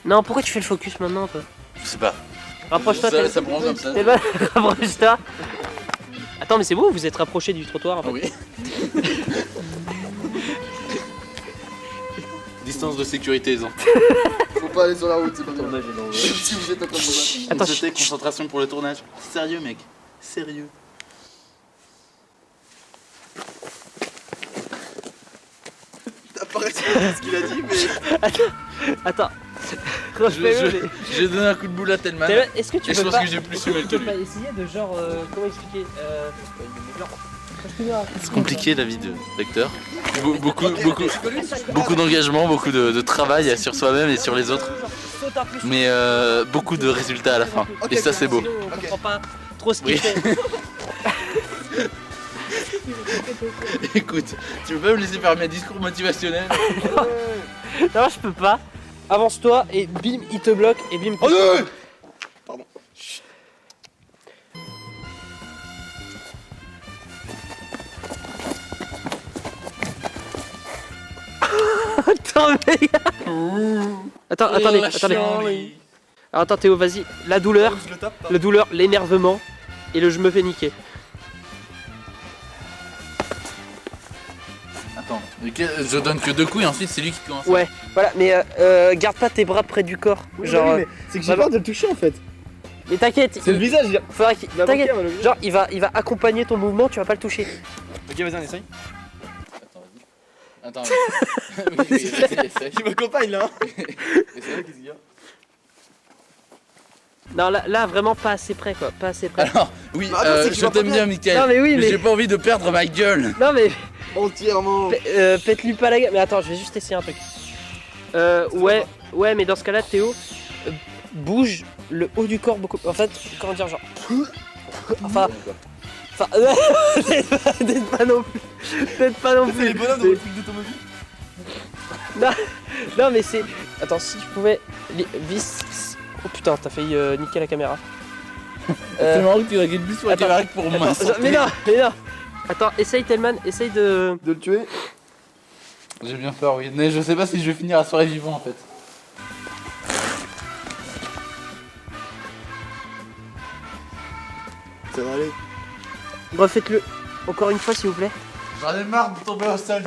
Non, pourquoi tu fais le focus maintenant, toi? Je sais pas. Rapproche-toi, Ça Telman. me rend comme ça. Telman, rapproche-toi. Attends, mais c'est vous, vous êtes rapproché du trottoir en fait. Oui. Distance de sécurité, Zan. Faut pas aller sur la route, c'est pas bien. Si vous êtes en train de vous battre. Attends, C'était concentration pour le tournage. Sérieux, mec. Sérieux. T'as pas respecté ce qu'il a dit, mais. Attends. J'ai donné un coup de boule à Telman. Telman, est-ce que tu Et je peux pense pas. que j'ai plus fumé Tu que peux pas lui. essayer de genre. Comment expliquer C'est compliqué la vie d'acteur. Beaucoup d'engagement, beaucoup de travail sur soi-même et sur les autres. Mais beaucoup de résultats à la fin. Et ça c'est beau. On comprend pas trop ce qu'il fait. Écoute, tu peux pas me laisser faire mes discours motivationnels? Non, je peux pas. Avance-toi et bim, il te bloque et bim. Oh non. Pardon. Attends, mec. Attendez. Alors attends, Théo, vas-y. La douleur, l'énervement et le je me fais niquer. Attends, je donne que 2 coups et ensuite c'est lui qui commence. Ouais, voilà, mais garde pas tes bras près du corps. Genre, c'est que j'ai peur de le toucher en fait. mais t'inquiète, C'est le visage, il faudra qu'il. T'inquiète, genre il va accompagner ton mouvement, tu vas pas le toucher. Ok, vas-y, on essaye. Attends. Oui, essaye. Il m'accompagne là. Essaye, qu'est-ce qu'il y a? Non, là vraiment pas assez près quoi, pas assez près. Alors, oui, Bah, attends, c'est que je je vois pas t'aime bien, bien. Mickaël. Non, mais oui, mais- j'ai pas envie de perdre ma gueule. Non mais Entièrement. pète-lui pas la gueule. Mais attends, je vais juste essayer un truc. Ouais, mais dans ce cas-là, Théo, bouge le haut du corps beaucoup. En fait, comment dire, genre. Enfin, peut-être pas non plus. Peut-être pas non plus. C'est les bonhommes dans le truc d'automobile. Non, mais c'est. Attends, si je pouvais. Vis. Oh putain, t'as failli niquer la caméra. C'est marrant que tu regardes plus sur la caméra que pour moi. Mais non. Attends, essaye Telman, essaye de le tuer. J'ai bien peur, oui. Mais je sais pas si je vais finir la soirée vivant en fait. Ça va aller. Refaites-le encore une fois s'il vous plaît. J'en ai marre de tomber au sol.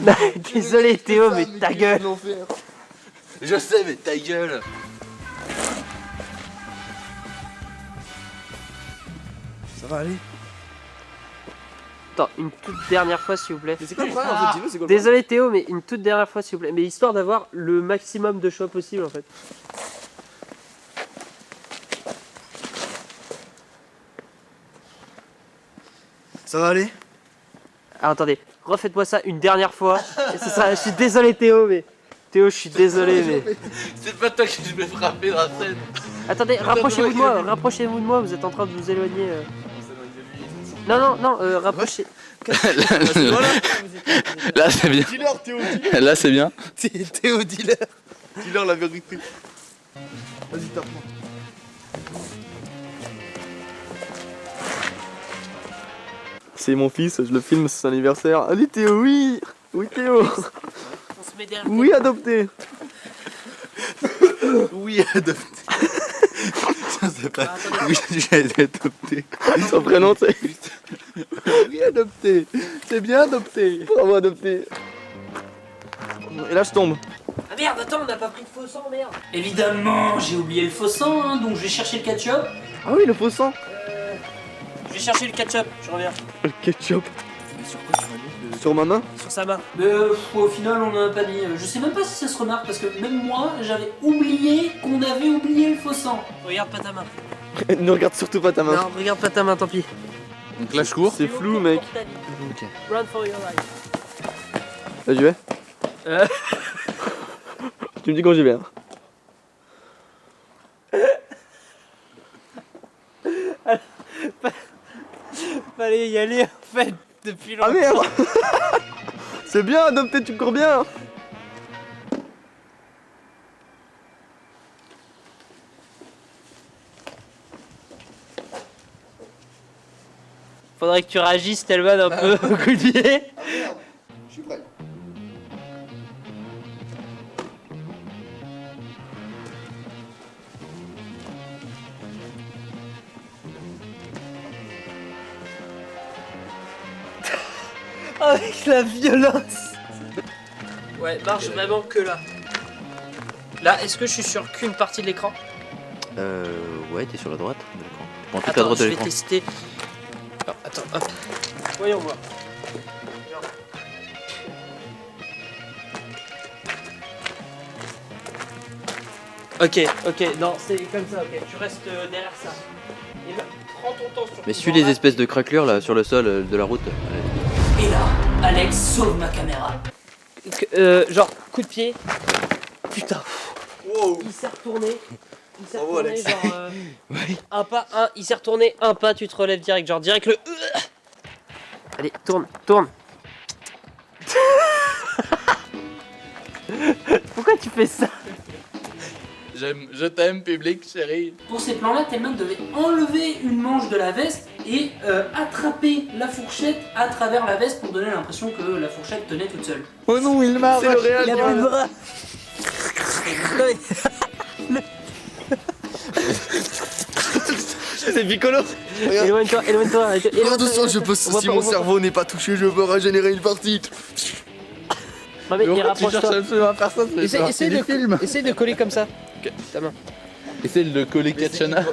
Désolé Théo, mais ta gueule. Je sais, mais ta gueule. Ça va aller. Attends, une toute dernière fois s'il vous plaît. Mais c'est quoi le problème en fait, c'est quoi le Désolé Théo, mais une toute dernière fois s'il vous plaît. Mais histoire d'avoir le maximum de choix possible en fait. Ça va aller. Alors attendez, refaites-moi ça une dernière fois. Et c'est ça, je suis désolé Théo, mais. Théo, je suis désolé, mais. C'est pas toi que je vais frapper dans la scène. Attendez, rapprochez-vous de moi, vous êtes en train de vous éloigner. Non, rapprochez. Là c'est bien. Dealer, Théo, dealer. Là c'est bien. Théo, dealer. Dealer, la vérité. Vas-y, tape-moi. C'est mon fils, je le filme, c'est son anniversaire. Allez Théo, oui. Oui Théo. On se met derrière. Oui, adopté. Oui, adopté. Ça c'est pas. Oui, j'ai été adopté. Son prénom c'est. Oui, adopté. C'est bien adopté. Bravo, adopté. Et là, je tombe. Ah merde, attends, on n'a pas pris de faux sang, merde. Évidemment, j'ai oublié le faux sang, hein, donc je vais chercher le ketchup. Ah oui, le faux sang. Je vais chercher le ketchup, je reviens. Le ketchup. Sur ma main. Sur sa main. Au final, on en a pas mis. Je sais même pas si ça se remarque parce que même moi, j'avais oublié qu'on avait oublié le faux sang. Regarde pas ta main. Ne regarde surtout pas ta main. Non, regarde pas ta main, tant pis. Donc là je cours. C'est flou, mec. Ok. Run for your life. Là, j'y vais. Tu me dis quand j'y vais. Hein. Fallait y aller en fait depuis longtemps. Ah merde. C'est bien adopté, tu cours bien. Faudrait que tu réagisses Telman un peu au coup de pied. Je suis prêt. Avec la violence. Ouais, marche vraiment que là. Là, est-ce que je suis sur qu'une partie de l'écran? Ouais, t'es sur la droite de l'écran. Bon, toute Attends, la droite de je vais l'écran. tester. Oh, attends, hop. Voyons voir. Ok, non, c'est comme ça, ok. Tu restes derrière ça. Et là, prends ton temps sur Mais suis les espèces de craquelures là sur le sol de la route. Et là, Alex sauve ma caméra. Genre, coup de pied. Putain. Wow. Il s'est retourné. Il s'est Bravo, retourné, Alex. genre. Un pas, il s'est retourné, un pas, tu te relèves direct. Genre, direct le. Allez, tourne. Pourquoi tu fais ça? Je t'aime public chérie. Pour ces plans-là, Telman devait enlever une manche de la veste et attraper la fourchette à travers la veste pour donner l'impression que la fourchette tenait toute seule. Oh non, il m'a C'est le réel. Il a plus de bras. C'est Piccolo. Éloigne-toi. Attention, je pense si mon cerveau n'est pas touché, je peux régénérer une partie. Non mais rapproche-toi. Essaye de coller comme ça. Ta main. Essaye de le coller Katchana.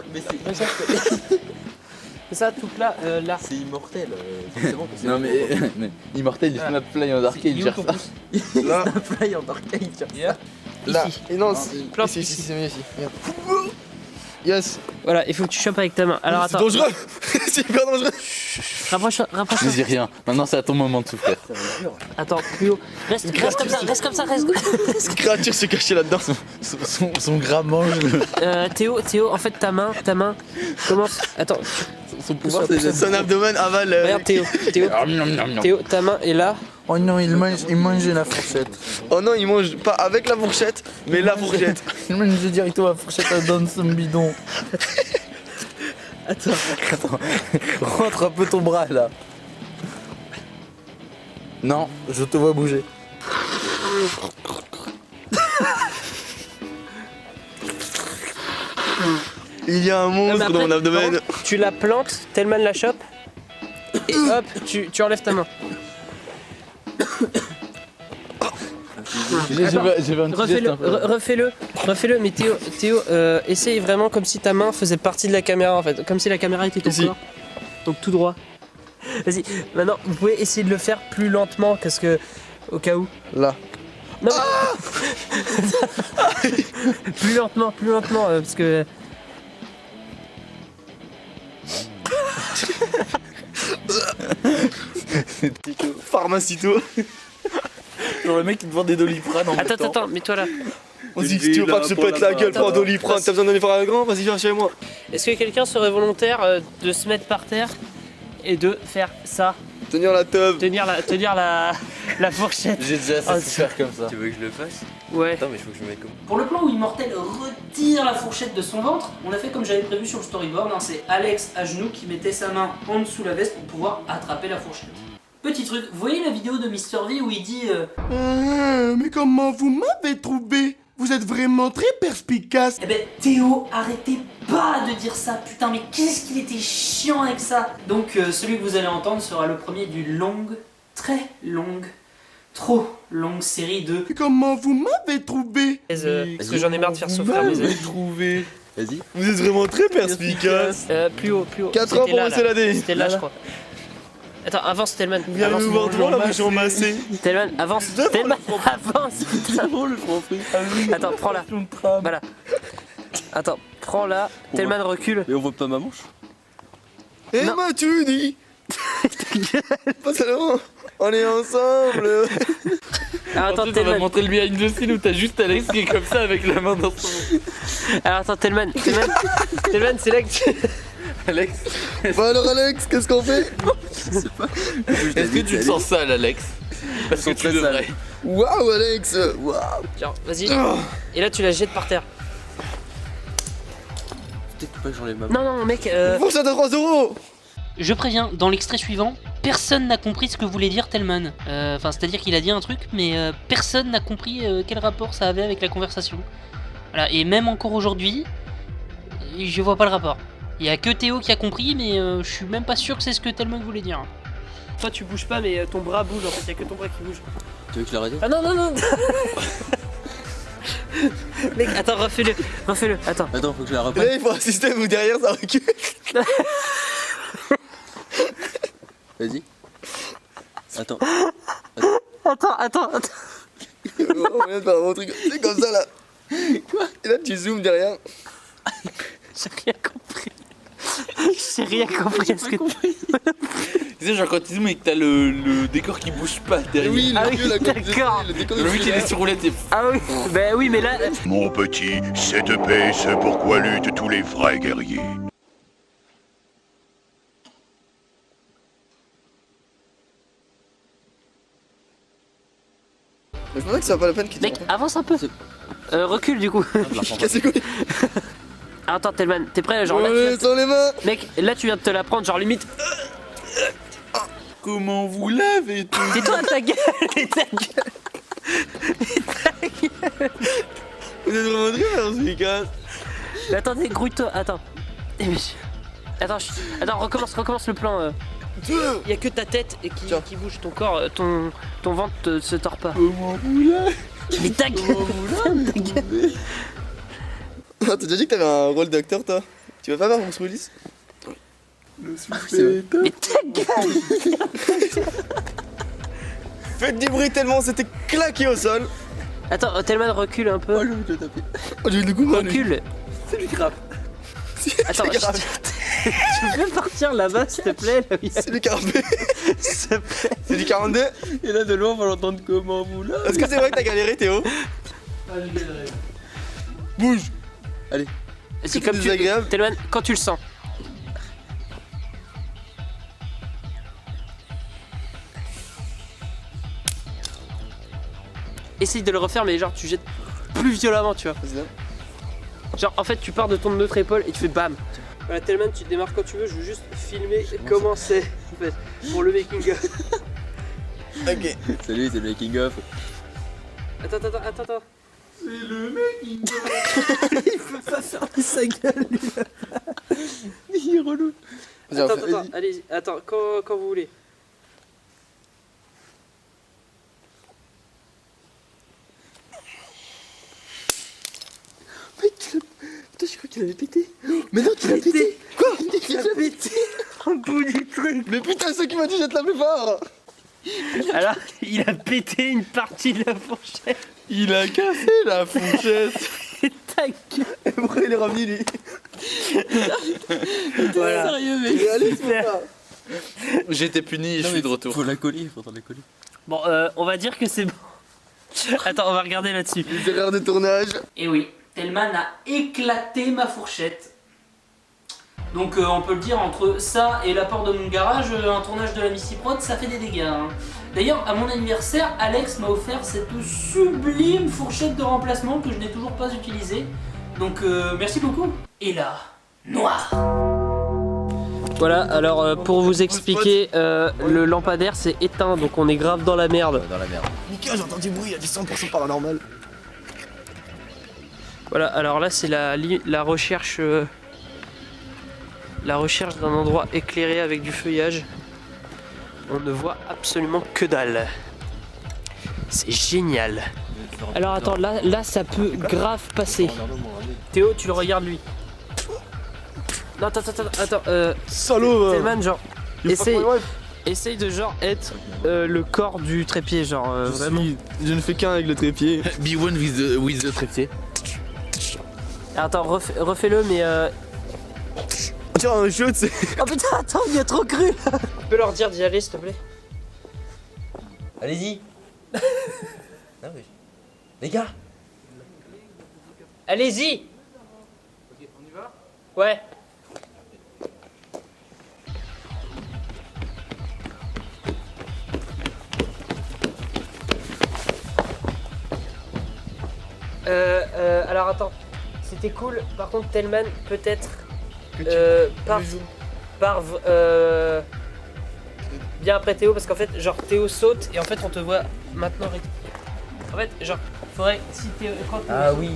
C'est ça, tout plat, là. C'est immortel. Non mais Immortel, il Snapfly en arcade, il gère ça. Là, Snapfly en arcade, là. Et non, Plante ici, c'est mieux ici. Regarde. Yes. Voilà, il faut que tu chopes avec ta main. Alors C'est attends. dangereux. C'est hyper dangereux. Rapproche-toi. Je dis rien. Maintenant, c'est à ton moment de souffrir. Attends, plus haut. Reste comme ça. Cette créature se cachait là-dedans. Son gras mange. Théo, en fait ta main commence. Attends. Son pouvoir, c'est son abdomen avale. Regarde Théo, ta main est là. Oh non, il mange la fourchette. Oh non, il mange pas avec la fourchette, mais la fourchette. Il mange directement la fourchette dans son bidon. Attends. Rentre un peu ton bras là. Non, je te vois bouger. Il y a un monstre dans mon abdomen. Tu la plantes, Telman la chope. Et hop, tu enlèves ta main. Refais-le, mais Théo, essaye vraiment comme si ta main faisait partie de la caméra en fait, comme si la caméra était ton corps. Donc tout droit. Vas-y, maintenant vous pouvez essayer de le faire plus lentement parce que, au cas où. Là. Non, plus lentement, parce que. Pharmacito. Genre le mec qui te vend des Doliprane en même temps. Attends, mets-toi là. Vas-y, si tu veux pas que je pète la gueule pour un Doliprane, t'as besoin d'un effort à grand, vas-y viens chez moi. Est-ce que quelqu'un serait volontaire de se mettre par terre et de faire ça? Tenir la teub. Tenir la fourchette. J'ai déjà assez souffert comme ça. Tu veux que je le fasse? Ouais. Attends, mais il faut que je me mette comme. Pour le plan où Immortel retire la fourchette de son ventre, on a fait comme j'avais prévu sur le storyboard, hein, c'est Alex à genoux qui mettait sa main en dessous la veste pour pouvoir attraper la fourchette. Petit truc, vous voyez la vidéo de Mr V où il dit mais comment vous m'avez trouvé? Vous êtes vraiment très perspicace. Eh ben Théo, arrêtez pas de dire ça, putain mais qu'est-ce qu'il était chiant avec ça. Donc celui que vous allez entendre sera le premier d'une longue, très longue, trop longue série de... Comment vous m'avez trouvé? Parce que j'en ai marre de faire souffrir mes amis. Trouvé. Vas-y. Vous êtes vraiment très perspicace. Plus haut. 4 ans pour me lader. C'était là je crois. Attends, avance Telman. Viens me voir devant la bouche massée. Telman, avance. Telman, avance. Attends, prends là. Voilà. Attends, prends là. Telman recule. Mais on voit pas ma manche. Eh m'as-tu dit? Pas seulement. On est ensemble. Alors attends, on va Telman. montrer le behind the scene où t'as juste Alex qui est comme ça avec la main dans son... Alors attends, Telman, c'est là que tu... Alex. Bah alors Alex, qu'est-ce qu'on fait? Je sais pas. Est-ce que tu te sens sale, Alex? Parce que tu devrais. Waouh Alex. Waouh. Tiens, vas-y. Et là tu la jettes par terre. Peut-être pas que j'enlève ma main. Non mec. Fourchette de 3 €. Je préviens, dans l'extrait suivant, personne n'a compris ce que voulait dire Telman. Enfin, c'est-à-dire qu'il a dit un truc, mais personne n'a compris quel rapport ça avait avec la conversation. Voilà, et même encore aujourd'hui, je vois pas le rapport. Il y a que Théo qui a compris, mais je suis même pas sûr que c'est ce que Telman voulait dire. Toi tu bouges pas, mais ton bras bouge en fait, y a que ton bras qui bouge. Tu veux que je l'arrête? Ah non. Mec, attends, refais-le, attends. Attends, faut que je la reprenne. Là, il faut un système où derrière ça recule. Vas-y. Attends. Attends. On vient de faire un bon truc. C'est comme ça là. Quoi? Et là tu zoomes derrière. J'ai rien compris. À ce que Tu sais, genre quand tu zoomes et que t'as le décor qui bouge pas derrière. Oui, d'accord. Le décor Le mec il est sur roulette et... Ah oui, bah oui, mais là... Mon petit, cette paix, c'est pourquoi luttent tous les vrais guerriers. Je pensais que ça va pas la peine qu'il te Mec, avance un peu. Recule du coup. Casse les couilles. Attends, Telman, t'es prêt? Genre là, sans les mains. Mec, là tu viens de te la prendre, genre limite. Comment vous l'avez tout? Tais-toi, ta gueule. Vous êtes vraiment très perspicace. Mais attendez, grouille-toi, attends. Attends, recommence le plan. Il y a que ta tête et qui bouge, ton corps, ton ventre se tord pas. Comment vous l'avez? Mais ta gueule. T'as déjà dit que t'avais un rôle d'acteur toi? Tu vas pas faire Bruce Willis? Le suspect. Mais ta gueule. Faites du bruit tellement c'était claqué au sol. Attends, Telman recule un peu. Oh, je vais te le taper. Oh, je vais le coup. Recule. C'est lui grave. Attends, tu peux partir là-bas s'il te plaît là où il y a... C'est du 42. S'il te plaît. C'est du 42. Et là de loin on va l'entendre comment vous là. Est-ce que c'est vrai que t'as galéré Théo? Ah j'ai galéré. Bouge. Allez. C'est comme désagréable. Telman, quand tu le sens. Essaye de le refaire mais genre tu jettes plus violemment tu vois. Genre en fait tu pars de ton autre épaule et tu fais bam. Voilà Telman tu démarres quand tu veux, je veux juste filmer comment c'est en fait pour le making of. Ok. Salut, c'est le making of. Attends. C'est le making of. Il peut pas fermer sa gueule lui là. Il est relou. Attends, allez, attends, quand vous voulez. Putain, je crois qu'il avait pété. Mais non, tu l'as pété. Quoi? Tu l'as pété. Un bout du truc. Mais putain, c'est ça qui m'a dit jette la plus fort. Alors, il a pété une partie de la fourchette. Il a cassé la fourchette. Ta gueule. Et pourquoi il est revenu lui? Voilà. Sérieux mec. Réaliste ou pas? J'étais puni et je suis de retour. Faut la coller, faudra la coller. Bon, on va dire que c'est bon. Attends, on va regarder là-dessus. Les erreurs de tournage. Et oui, Telman a éclaté ma fourchette. Donc on peut le dire, entre ça et l'apport de mon garage, un tournage de la Missy Prod, ça fait des dégâts. Hein. D'ailleurs, à mon anniversaire, Alex m'a offert cette sublime fourchette de remplacement que je n'ai toujours pas utilisée. Donc merci beaucoup. Et là, noir. Voilà, alors pour vous expliquer, le lampadaire s'est éteint, donc on est grave dans la merde. Dans la merde. Nickel, j'entends du bruit, il y a du 100% paranormal. Voilà, alors là c'est la recherche d'un endroit éclairé avec du feuillage. On ne voit absolument que dalle. C'est génial. Alors attends, là ça peut grave passer. Théo, tu le regardes lui. Non, attends, salaud. Telman, genre, essaye de genre être le corps du trépied, genre vraiment. Je ne fais qu'un avec le trépied. Be one with the trépied. Attends, refais-le, mais Tiens, un shoot, c'est. Oh putain, attends, il y a trop cru là. Tu peux leur dire d'y aller, s'il te plaît? Allez-y. Ah oui. Les gars. Allez-y. Ok, on y va? Ouais. Alors attends, c'était cool. Par contre, Telman, peut-être bien après Théo, parce qu'en fait, genre Théo saute et en fait, on te voit maintenant. En fait, genre, faudrait si Théo quand Théo saute, oui.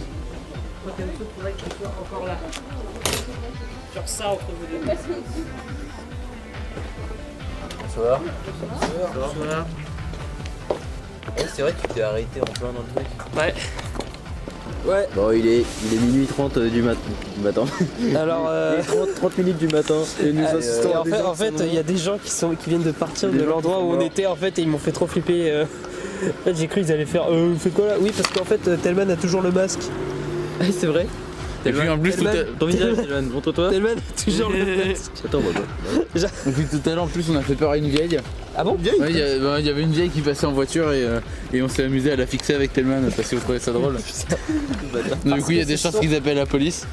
quand Théo saute, faudrait qu'il soit encore là. Genre ça entre vous deux. Bonsoir. Bonsoir. Ouais, c'est vrai que tu t'es arrêté en plein dans le truc. Ouais. Ouais. Bon, il est minuit 30 du matin. Alors 30 minutes du matin. Et nous assistons à des gens en fait, il y a des gens qui viennent de partir de l'endroit où on était en fait et ils m'ont fait trop flipper. En fait, j'ai cru qu'ils allaient faire fais quoi là? Oui, parce qu'en fait Telman a toujours le masque. Ah, c'est vrai. Et puis en plus, Ton visage, Telman, montre-toi. Telman a toujours le masque. Attends, Et puis tout à l'heure, en plus, on a fait peur à une vieille. Ah bon? Ouais, il y avait une vieille qui passait en voiture et on s'est amusé à la fixer avec Telman parce qu'on trouvait ça drôle. Du coup, il y a des chances qu'ils appellent la police.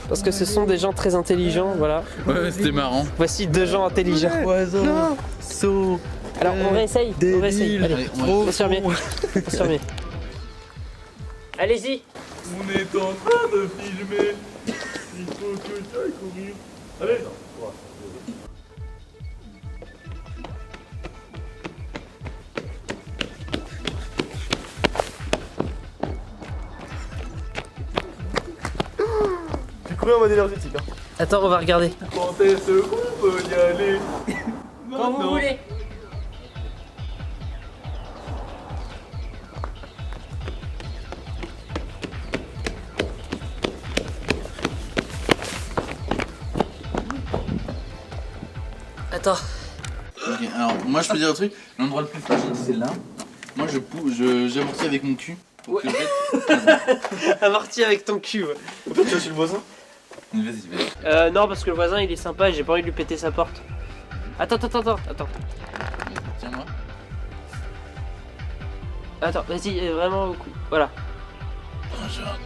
Parce que ce sont des gens très intelligents, voilà. Ouais, c'était marrant. Voici deux gens intelligents. Non. So. Alors on réessaye. Allez, confirmez. Allez-y. On est en train de filmer. Il faut que tu ailles courir. Allez. Tu courais en mode énergétique. Hein. Attends, on va regarder. Quand est-ce qu'on peut y aller? Quand vous voulez. Attends. Ok, alors moi je peux dire un truc, l'endroit le plus fragile c'est là. Moi j'amortis avec mon cul. Ouais. Amorti avec ton cul, ouais. En fait, tu vas chez le voisin. Vas-y. Non, parce que le voisin il est sympa et j'ai pas envie de lui péter sa porte. Attends. Tiens-moi. Attends, vas-y, vraiment. Voilà.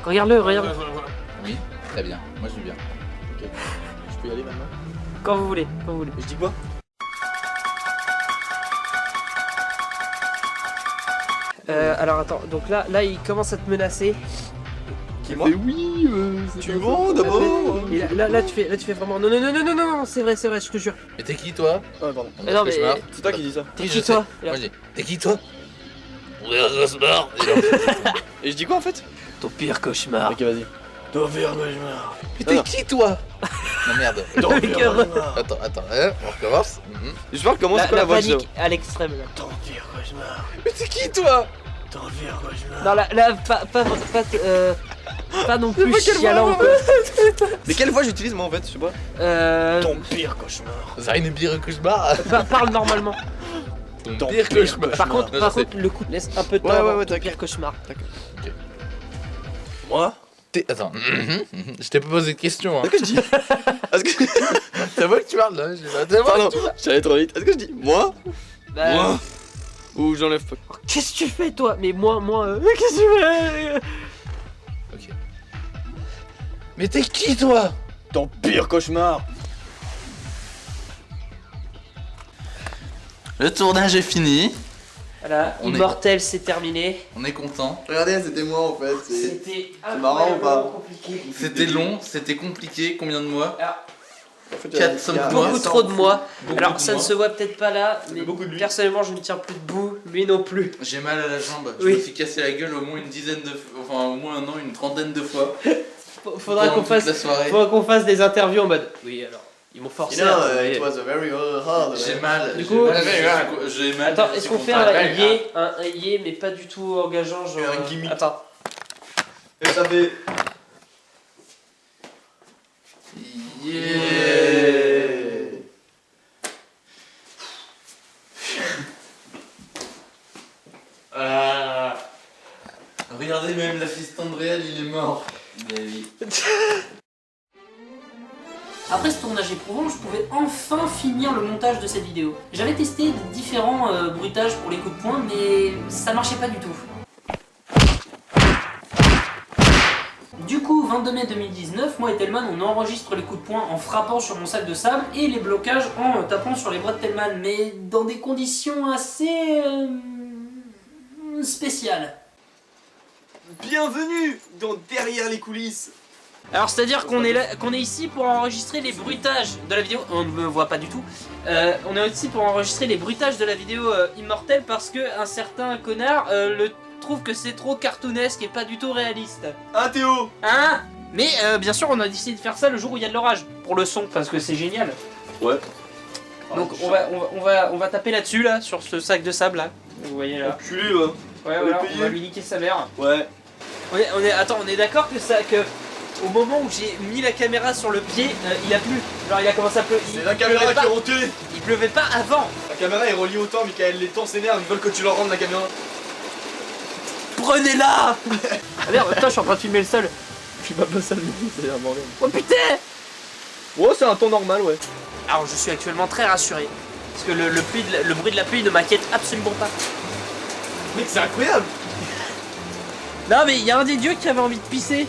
Regarde-le, regarde. Oui, très bien. Moi je veux bien. Ok. Je peux y aller maintenant? Quand vous voulez, Je dis quoi? Alors attends, donc là il commence à te menacer. Qui moi? Oui, tu vends d'abord. Et là tu fais vraiment non, c'est vrai, je te jure. Mais t'es qui toi? Ah pardon. Non, mais- C'est toi qui dis ça. T'es qui toi? Moi je dis, t'es qui toi? Et je dis quoi en fait? Ton pire cauchemar. Ok, vas-y. Ton pire cauchemar. Mais t'es qui toi? Non merde. Ton pire cauchemar. Attends, on recommence. Je parle comment c'est quoi la voix de panique à l'extrême là. Ton pire cauchemar. Mais t'es qui toi? Ton pire cauchemar. Non là pas non plus chialant quoi. Mais quelle voix j'utilise moi en fait? Je sais pas. Ton pire cauchemar. Ça a une pire cauchemar. Parle normalement. Ton pire cauchemar. Par contre, le coup laisse un peu de temps. Ouais, ton pire cauchemar. D'accord. Moi? Attends, je t'ai pas posé de question. Hein. Est-ce que je dis? Est-ce que... C'est moi que tu parles là. Pardon, j'allais trop vite. Est-ce que je dis moi? Bah, Moi? Ou j'enlève pas? qu'est-ce que tu fais toi? Mais moi qu'est-ce que tu fais? Ok. Mais t'es qui toi? Ton pire cauchemar. Le tournage est fini. Voilà, Immortel c'est terminé. On est content. Regardez, c'était moi en fait. C'était marrant ou pas? compliqué. C'était long, c'était compliqué. Combien de mois? Alors, 4-5 mois. beaucoup trop de mois. Alors de ça mois. ne se voit peut-être pas là, mais beaucoup de lui. personnellement je ne tiens plus debout, lui non plus. J'ai mal à la jambe. Je Oui. me suis cassé la gueule au moins une dizaine de fois. Enfin, au moins une trentaine de fois. Faudra Pendant qu'on toute la soirée. fasse des interviews en mode. Oui alors, ils m'ont forcé. It was a very hard. J'ai mal. Du coup, j'ai mal. Attends, je est-ce suis qu'on fait content. un yé mais pas du tout engageant genre. Un gimmick. Attends. Et ça fait. Yeah. Regardez, même l'assistant de réel, il est mort. Mais oui. Après ce tournage éprouvant, je pouvais enfin finir le montage de cette vidéo. J'avais testé différents bruitages pour les coups de poing, mais ça marchait pas du tout. Du coup, 22 mai 2019, moi et Telman, on enregistre les coups de poing en frappant sur mon sac de sable et les blocages en tapant sur les bras de Telman, mais dans des conditions assez spéciales. Bienvenue dans Derrière les coulisses. Alors c'est-à-dire qu'on est ici pour enregistrer les bruitages de la vidéo, on ne me voit pas du tout, on est ici pour enregistrer les bruitages de la vidéo Immortel parce que un certain connard trouve que c'est trop cartoonesque et pas du tout réaliste. Ah Théo. Hein? Mais bien sûr on a décidé de faire ça le jour où il y a de l'orage, pour le son, parce que c'est génial. Ouais. Donc on va taper là-dessus là, sur ce sac de sable là, vous voyez là. Enculé va. Ouais voilà, on va lui niquer sa mère. Ouais. On est d'accord que au moment où j'ai mis la caméra sur le pied, il a plu. Genre il a commencé à pleuvoir. C'est la caméra qui est roulée. Il pleuvait pas avant. La caméra est reliée au temps, Michael. Les temps s'énervent, ils veulent que tu leur rendes la caméra. Prenez-la. Ah merde, putain, je suis en train de filmer le sol. Je suis pas ça le midi, c'est un bordel. Oh putain. Ouais, c'est un temps normal, ouais. Alors je suis actuellement très rassuré. Parce que le bruit de la pluie ne m'inquiète absolument pas. Mec, c'est incroyable. Non mais il y a un des dieux qui avait envie de pisser.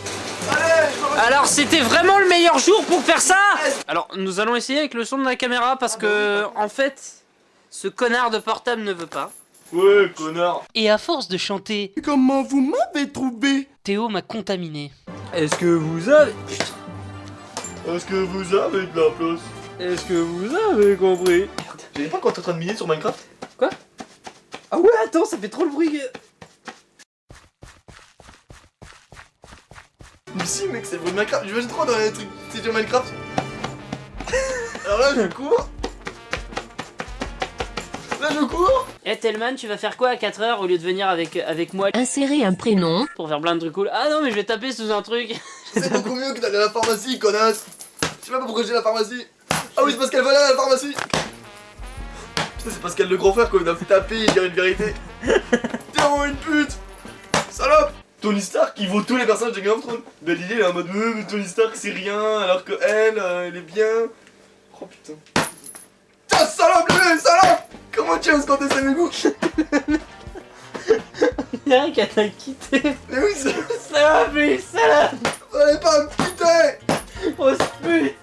Alors c'était vraiment le meilleur jour pour faire ça. Alors nous allons essayer avec le son de la caméra parce que en fait ce connard de portable ne veut pas. Ouais, connard. Et à force de chanter Comment vous m'avez trouvé? Théo m'a contaminé. Est-ce que vous avez. Est-ce que vous avez de la place? Est-ce que vous avez compris? J'avais pas quand t'es en train de miner sur Minecraft? Quoi? Ah ouais, attends, ça fait trop le bruit. Mais si, mec, c'est le bruit de Minecraft. J'imagine trop dans les trucs c'est sur Minecraft. Alors là, je cours. Là, je cours. Eh Telman, tu vas faire quoi à 4h au lieu de venir avec moi? Insérer un prénom. Pour faire plein de trucs cool. Ah non mais je vais taper sous un truc. C'est beaucoup mieux que d'aller à la pharmacie, connasse. Je sais pas pourquoi j'ai la pharmacie. Ah oui, c'est parce qu'elle va aller à la pharmacie. Putain, c'est parce qu'elle le grand frère qu'on doit taper et dire une vérité. T'es vraiment une pute. Salope. Tony Stark, il vaut tous les personnages de Game of Thrones. Belle idée, il est en mode mais Tony Stark c'est rien, alors que elle est bien. Oh putain. Tiens, salope, salope! Comment tu oses compter ça, mes goûts? Y'a un qui t'a quitté. Mais oui, Salope, salope! Fallait pas me quitter! Oh, pute!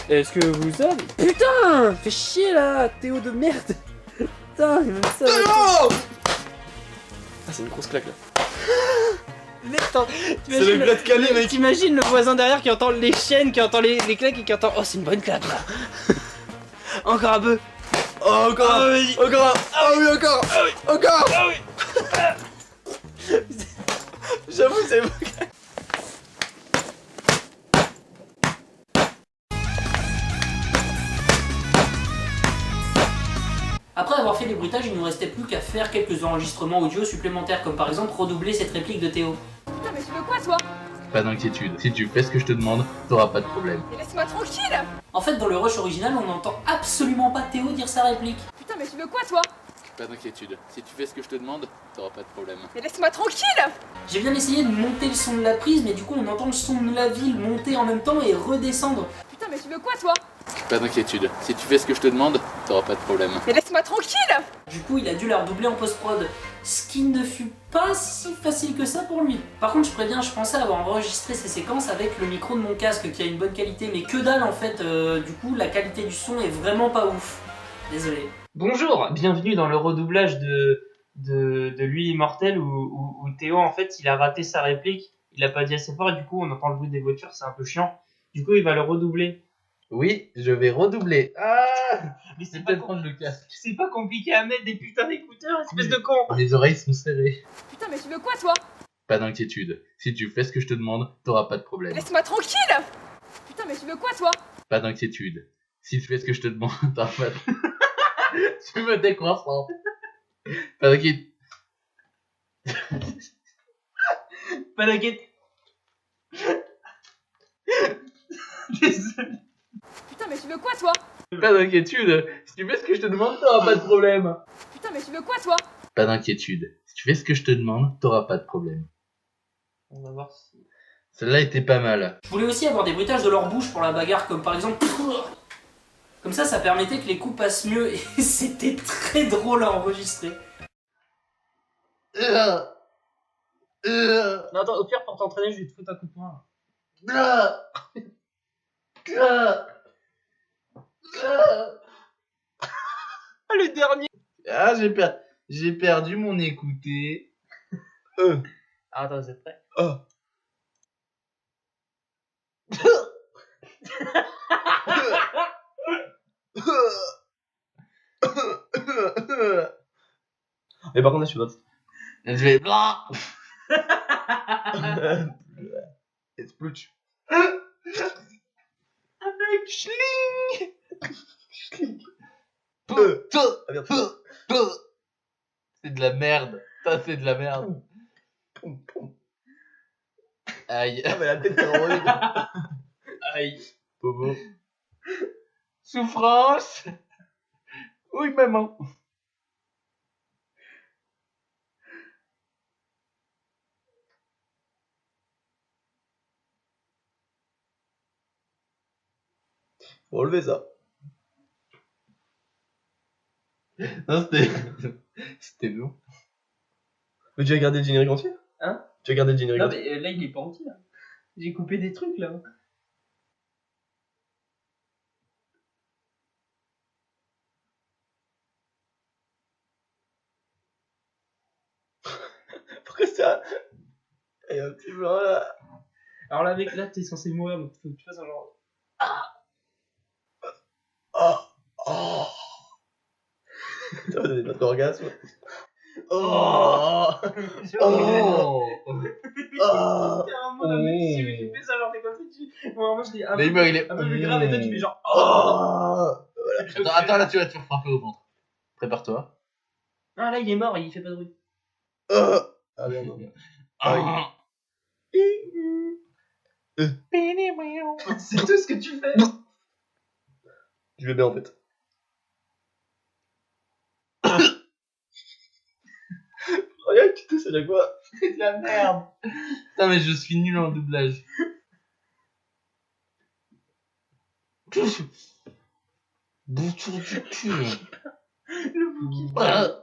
Est-ce que vous avez... Putain! Fais chier là, Théo de merde! Putain, il me met ça. Ah, c'est une grosse claque là. C'est le Great Calais, mec! T'imagines le voisin derrière qui entend les chaînes, qui entend les claques et qui entend... Oh, c'est une bonne claque là! Encore un peu! Oh, encore un! oui. Encore un! Ah oui, encore! Ah oui. Encore! Ah oui. J'avoue, c'est bon. Après avoir fait les bruitages, il ne nous restait plus qu'à faire quelques enregistrements audio supplémentaires, comme par exemple redoubler cette réplique de Théo. Putain, mais tu veux quoi, toi? Pas d'inquiétude, si tu fais ce que je te demande, t'auras pas de problème. Mais laisse-moi tranquille! En fait, dans le rush original, on n'entend absolument pas Théo dire sa réplique. Putain, mais tu veux quoi, toi? Pas d'inquiétude, si tu fais ce que je te demande, t'auras pas de problème. Mais laisse-moi tranquille! J'ai bien essayé de monter le son de la prise, mais du coup on entend le son de la ville monter en même temps et redescendre. Putain, mais tu veux quoi, toi? Pas d'inquiétude, si tu fais ce que je te demande, t'auras pas de problème. Mais laisse-moi tranquille! Du coup, il a dû la redoubler en post-prod, ce qui ne fut pas si facile que ça pour lui. Par contre, je préviens, je pensais avoir enregistré ces séquences avec le micro de mon casque qui a une bonne qualité, mais que dalle en fait, du coup, la qualité du son est vraiment pas ouf. Désolé. Bonjour, bienvenue dans le redoublage de lui immortel où Théo en fait il a raté sa réplique, il a pas dit assez fort et du coup on entend le bruit des voitures, c'est un peu chiant. Du coup il va le redoubler. Oui, je vais redoubler. Ah! Mais c'est peut-être prendre le casque. C'est pas compliqué à mettre des putains d'écouteurs, espèce de con. Les oreilles sont serrées. Putain, mais tu veux quoi, toi? Pas d'inquiétude, si tu fais ce que je te demande, t'auras pas de problème. Laisse-moi tranquille! Putain, mais tu veux quoi, toi? Pas d'inquiétude, si tu fais ce que je te demande, t'auras pas de... Tu me déconcentres. Pas d'inquiétude. Pas d'inquiétude. Désolé. Putain, mais tu veux quoi, toi? Pas d'inquiétude, si tu fais ce que je te demande, t'auras pas de problème. Putain, mais tu veux quoi, toi? Pas d'inquiétude, si tu fais ce que je te demande, t'auras pas de problème. On va voir si... Celle-là était pas mal. Je voulais aussi avoir des bruitages de leur bouche pour la bagarre, comme par exemple... Comme ça permettait que les coups passent mieux et c'était très drôle à enregistrer. Non, attends, au pire, pour t'entraîner, je vais te foutre un coup de poing. Ah, le dernier. Ah, j'ai perdu mon écouté. Attends, vous êtes prêts? Mais par contre, là, je suis d'autres. Je vais blanc. Explode. Avec Schling. C'est de la merde. Ça, c'est de la merde. Aïe. Ah, mais la tête est horrible. Aïe. Bobo. Souffrance. Oui, maman. Faut relever ça. Non, c'était long. Mais tu as gardé le générique entier? Hein? Tu as gardé le générique Non entier? mais là il est pas entier là. J'ai coupé des trucs là. Pourquoi ça? Il y a un petit blanc là. Alors là mec, là t'es censé mourir donc faut que tu fasses un genre... Ça va donner notre orgasme. Carrément là mec, si tu fais ça genre t'es comme ça tu... Moi je dis un peu plus grave et toi tu fais genre... Attends, là tu vas te faire frapper au ventre. Prépare-toi. Ah là il est mort, il fait pas de bruit. Ah bien non. C'est tout ce que tu fais. Je vais bien en fait. Regarde, tu tousses à chaque fois. C'est de la merde. Putain, mais je suis nul en doublage. Bouton du cul. Le bouquet.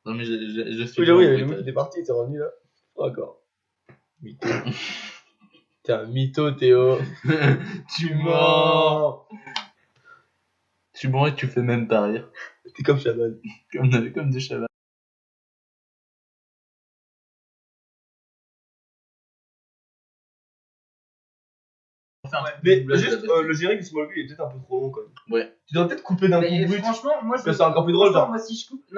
Non, mais je suis. Oui, là, oui, il y avait le mec qui était parti, il s'est revenu là. Oh, d'accord. Mytho. T'es un mytho, Théo. Tu mens. Tu mens et tu fais même pas rire. T'es comme Chaban. Comme de Chaban. Mais juste, le générique de Smallville est peut-être un peu trop long quand même. Ouais. Tu dois peut-être couper d'un coup brut. Franchement, moi Parce que c'est encore plus drôle, genre. Moi, si je coupe, je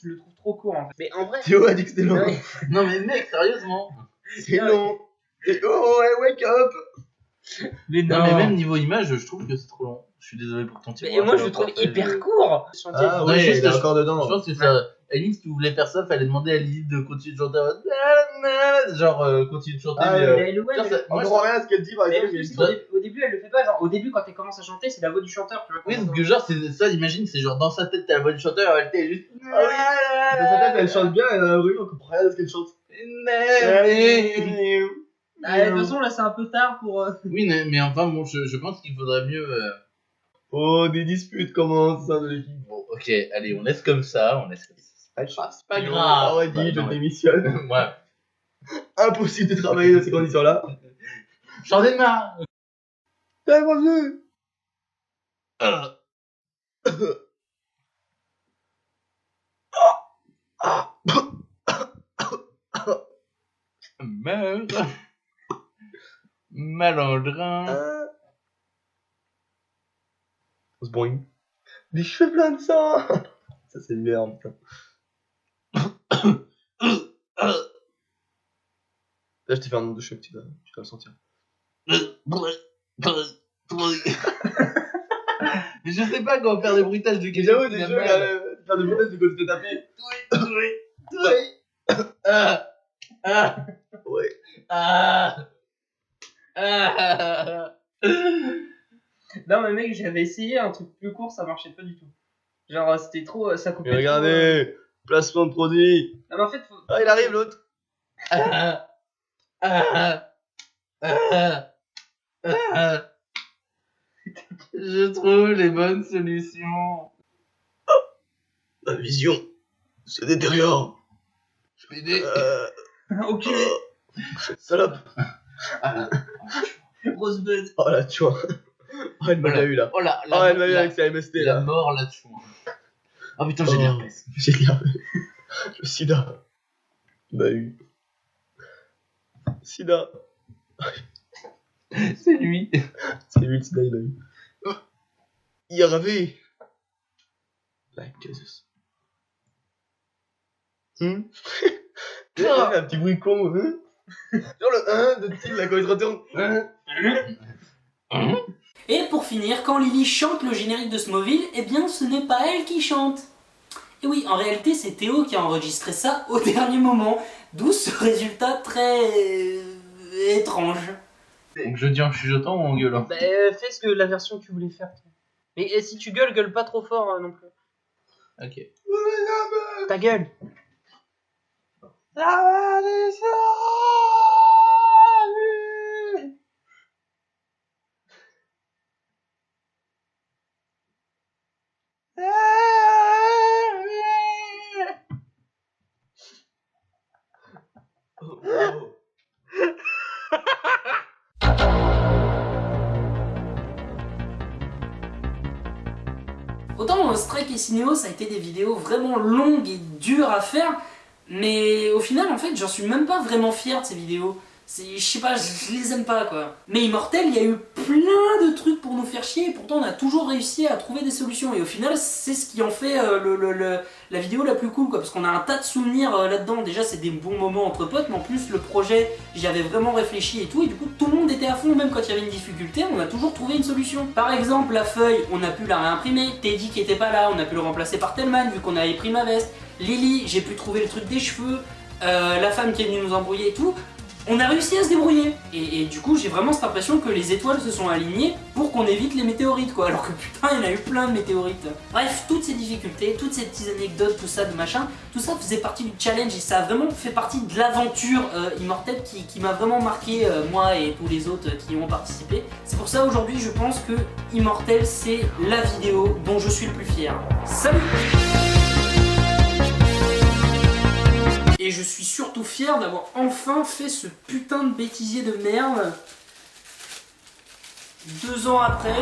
le trouve trop court en fait. Mais en vrai. Théo a dit que c'était long. Non, mais mec, sérieusement. C'est long. Et oh, ouais, wake up. Mais non, mais même niveau image, je trouve que c'est trop long. Je suis désolé pour ton tirage. Et moi, je le trouve hyper court. Ah ouais, il est encore dedans. Je pense que ça. À Lily, si tu voulais faire ça, fallait demander à Lily de continuer de chanter. Genre, continue de chanter. On ne comprend rien à ce qu'elle dit, par exemple. Au début, elle le fait pas. Genre, au début, quand elle commence à chanter, c'est la voix du chanteur. Tu vois. Oui, parce que genre, c'est ça, imagine, c'est genre dans sa tête, t'as la voix du chanteur, elle était juste. Ah oui. Dans sa tête, elle chante bien, et dans la rue, on comprend rien à ce qu'elle chante. De toute façon, là, c'est un peu tard pour. Oui, mais enfin, bon, je pense qu'il faudrait mieux. Oh, des disputes commencent au sein de l'équipe. Bon, ok, allez, on laisse comme ça, c'est pas grave. Ah ouais, dis, je démissionne. Ouais. Impossible de travailler dans ces conditions-là. J'en ai marre. T'es revenu. Merde. Malandrin. On se boing. Des cheveux pleins de sang. Ça, c'est merde, putain. Là, je t'ai fait un nombre de chocs, tu vas le sentir. Mais je sais pas comment faire des bruitages de quelque chose. J'avoue, des jeux, faire des bruitages de quand tu t'es tapé. Non, mais mec, j'avais essayé un truc plus court, ça marchait pas du tout. Genre, c'était trop. Ça coupait. Mais regardez, placement de produit. Non, mais en fait, faut. Ah, il arrive l'autre. Je trouve les bonnes solutions. Ma vision se détériore. Je vais aider. Ok. Salope. Rosebud. Oh là, tu vois. Oh, elle m'a eu là. Oh là, elle m'a eu avec sa MST là. La mort là-dessus. Oh putain, j'ai de l'herpès. J'ai de l'herpès. Le sida. Il m'a eu. Sida. C'est lui. C'est lui le sida, il m'a eu. Il a rêvé. Like Jesus. Un petit bruit con. Genre le de Tim là quand il se retourne. Et pour finir, quand Lily chante le générique de Smallville, eh bien ce n'est pas elle qui chante. Et oui, en réalité c'est Théo qui a enregistré ça au dernier moment, d'où ce résultat très étrange. Donc je dis en chuchotant ou en gueulant? Bah fais ce que la version que tu voulais faire. Mais si tu gueules, gueule pas trop fort non plus. Ok. Ta gueule. Autant Strike et Cinéo, ça a été des vidéos vraiment longues et dures à faire, mais au final, en fait, j'en suis même pas vraiment fier de ces vidéos. Je sais pas, je les aime pas quoi. Mais Immortel, il y a eu plein de trucs pour nous faire chier et pourtant on a toujours réussi à trouver des solutions. Et au final, c'est ce qui en fait la vidéo la plus cool quoi. Parce qu'on a un tas de souvenirs là-dedans. Déjà, c'est des bons moments entre potes, mais en plus, le projet, j'y avais vraiment réfléchi et tout. Et du coup, tout le monde était à fond, même quand il y avait une difficulté, on a toujours trouvé une solution. Par exemple, la feuille, on a pu la réimprimer. Teddy qui était pas là, on a pu le remplacer par Tellman vu qu'on avait pris ma veste. Lily, j'ai pu trouver le truc des cheveux. La femme qui est venue nous embrouiller et tout. on a réussi à se débrouiller. Et du coup, j'ai vraiment cette impression que les étoiles se sont alignées pour qu'on évite les météorites, quoi. Alors que putain, il y en a eu plein de météorites. Bref, toutes ces difficultés, toutes ces petites anecdotes, tout ça de machin, tout ça faisait partie du challenge et ça a vraiment fait partie de l'aventure Immortelle qui m'a vraiment marqué, moi et tous les autres qui y ont participé. C'est pour ça aujourd'hui, je pense que Immortelle, c'est la vidéo dont je suis le plus fier. Salut! Et je suis surtout fier d'avoir enfin fait ce putain de bêtisier de merde 2 ans après.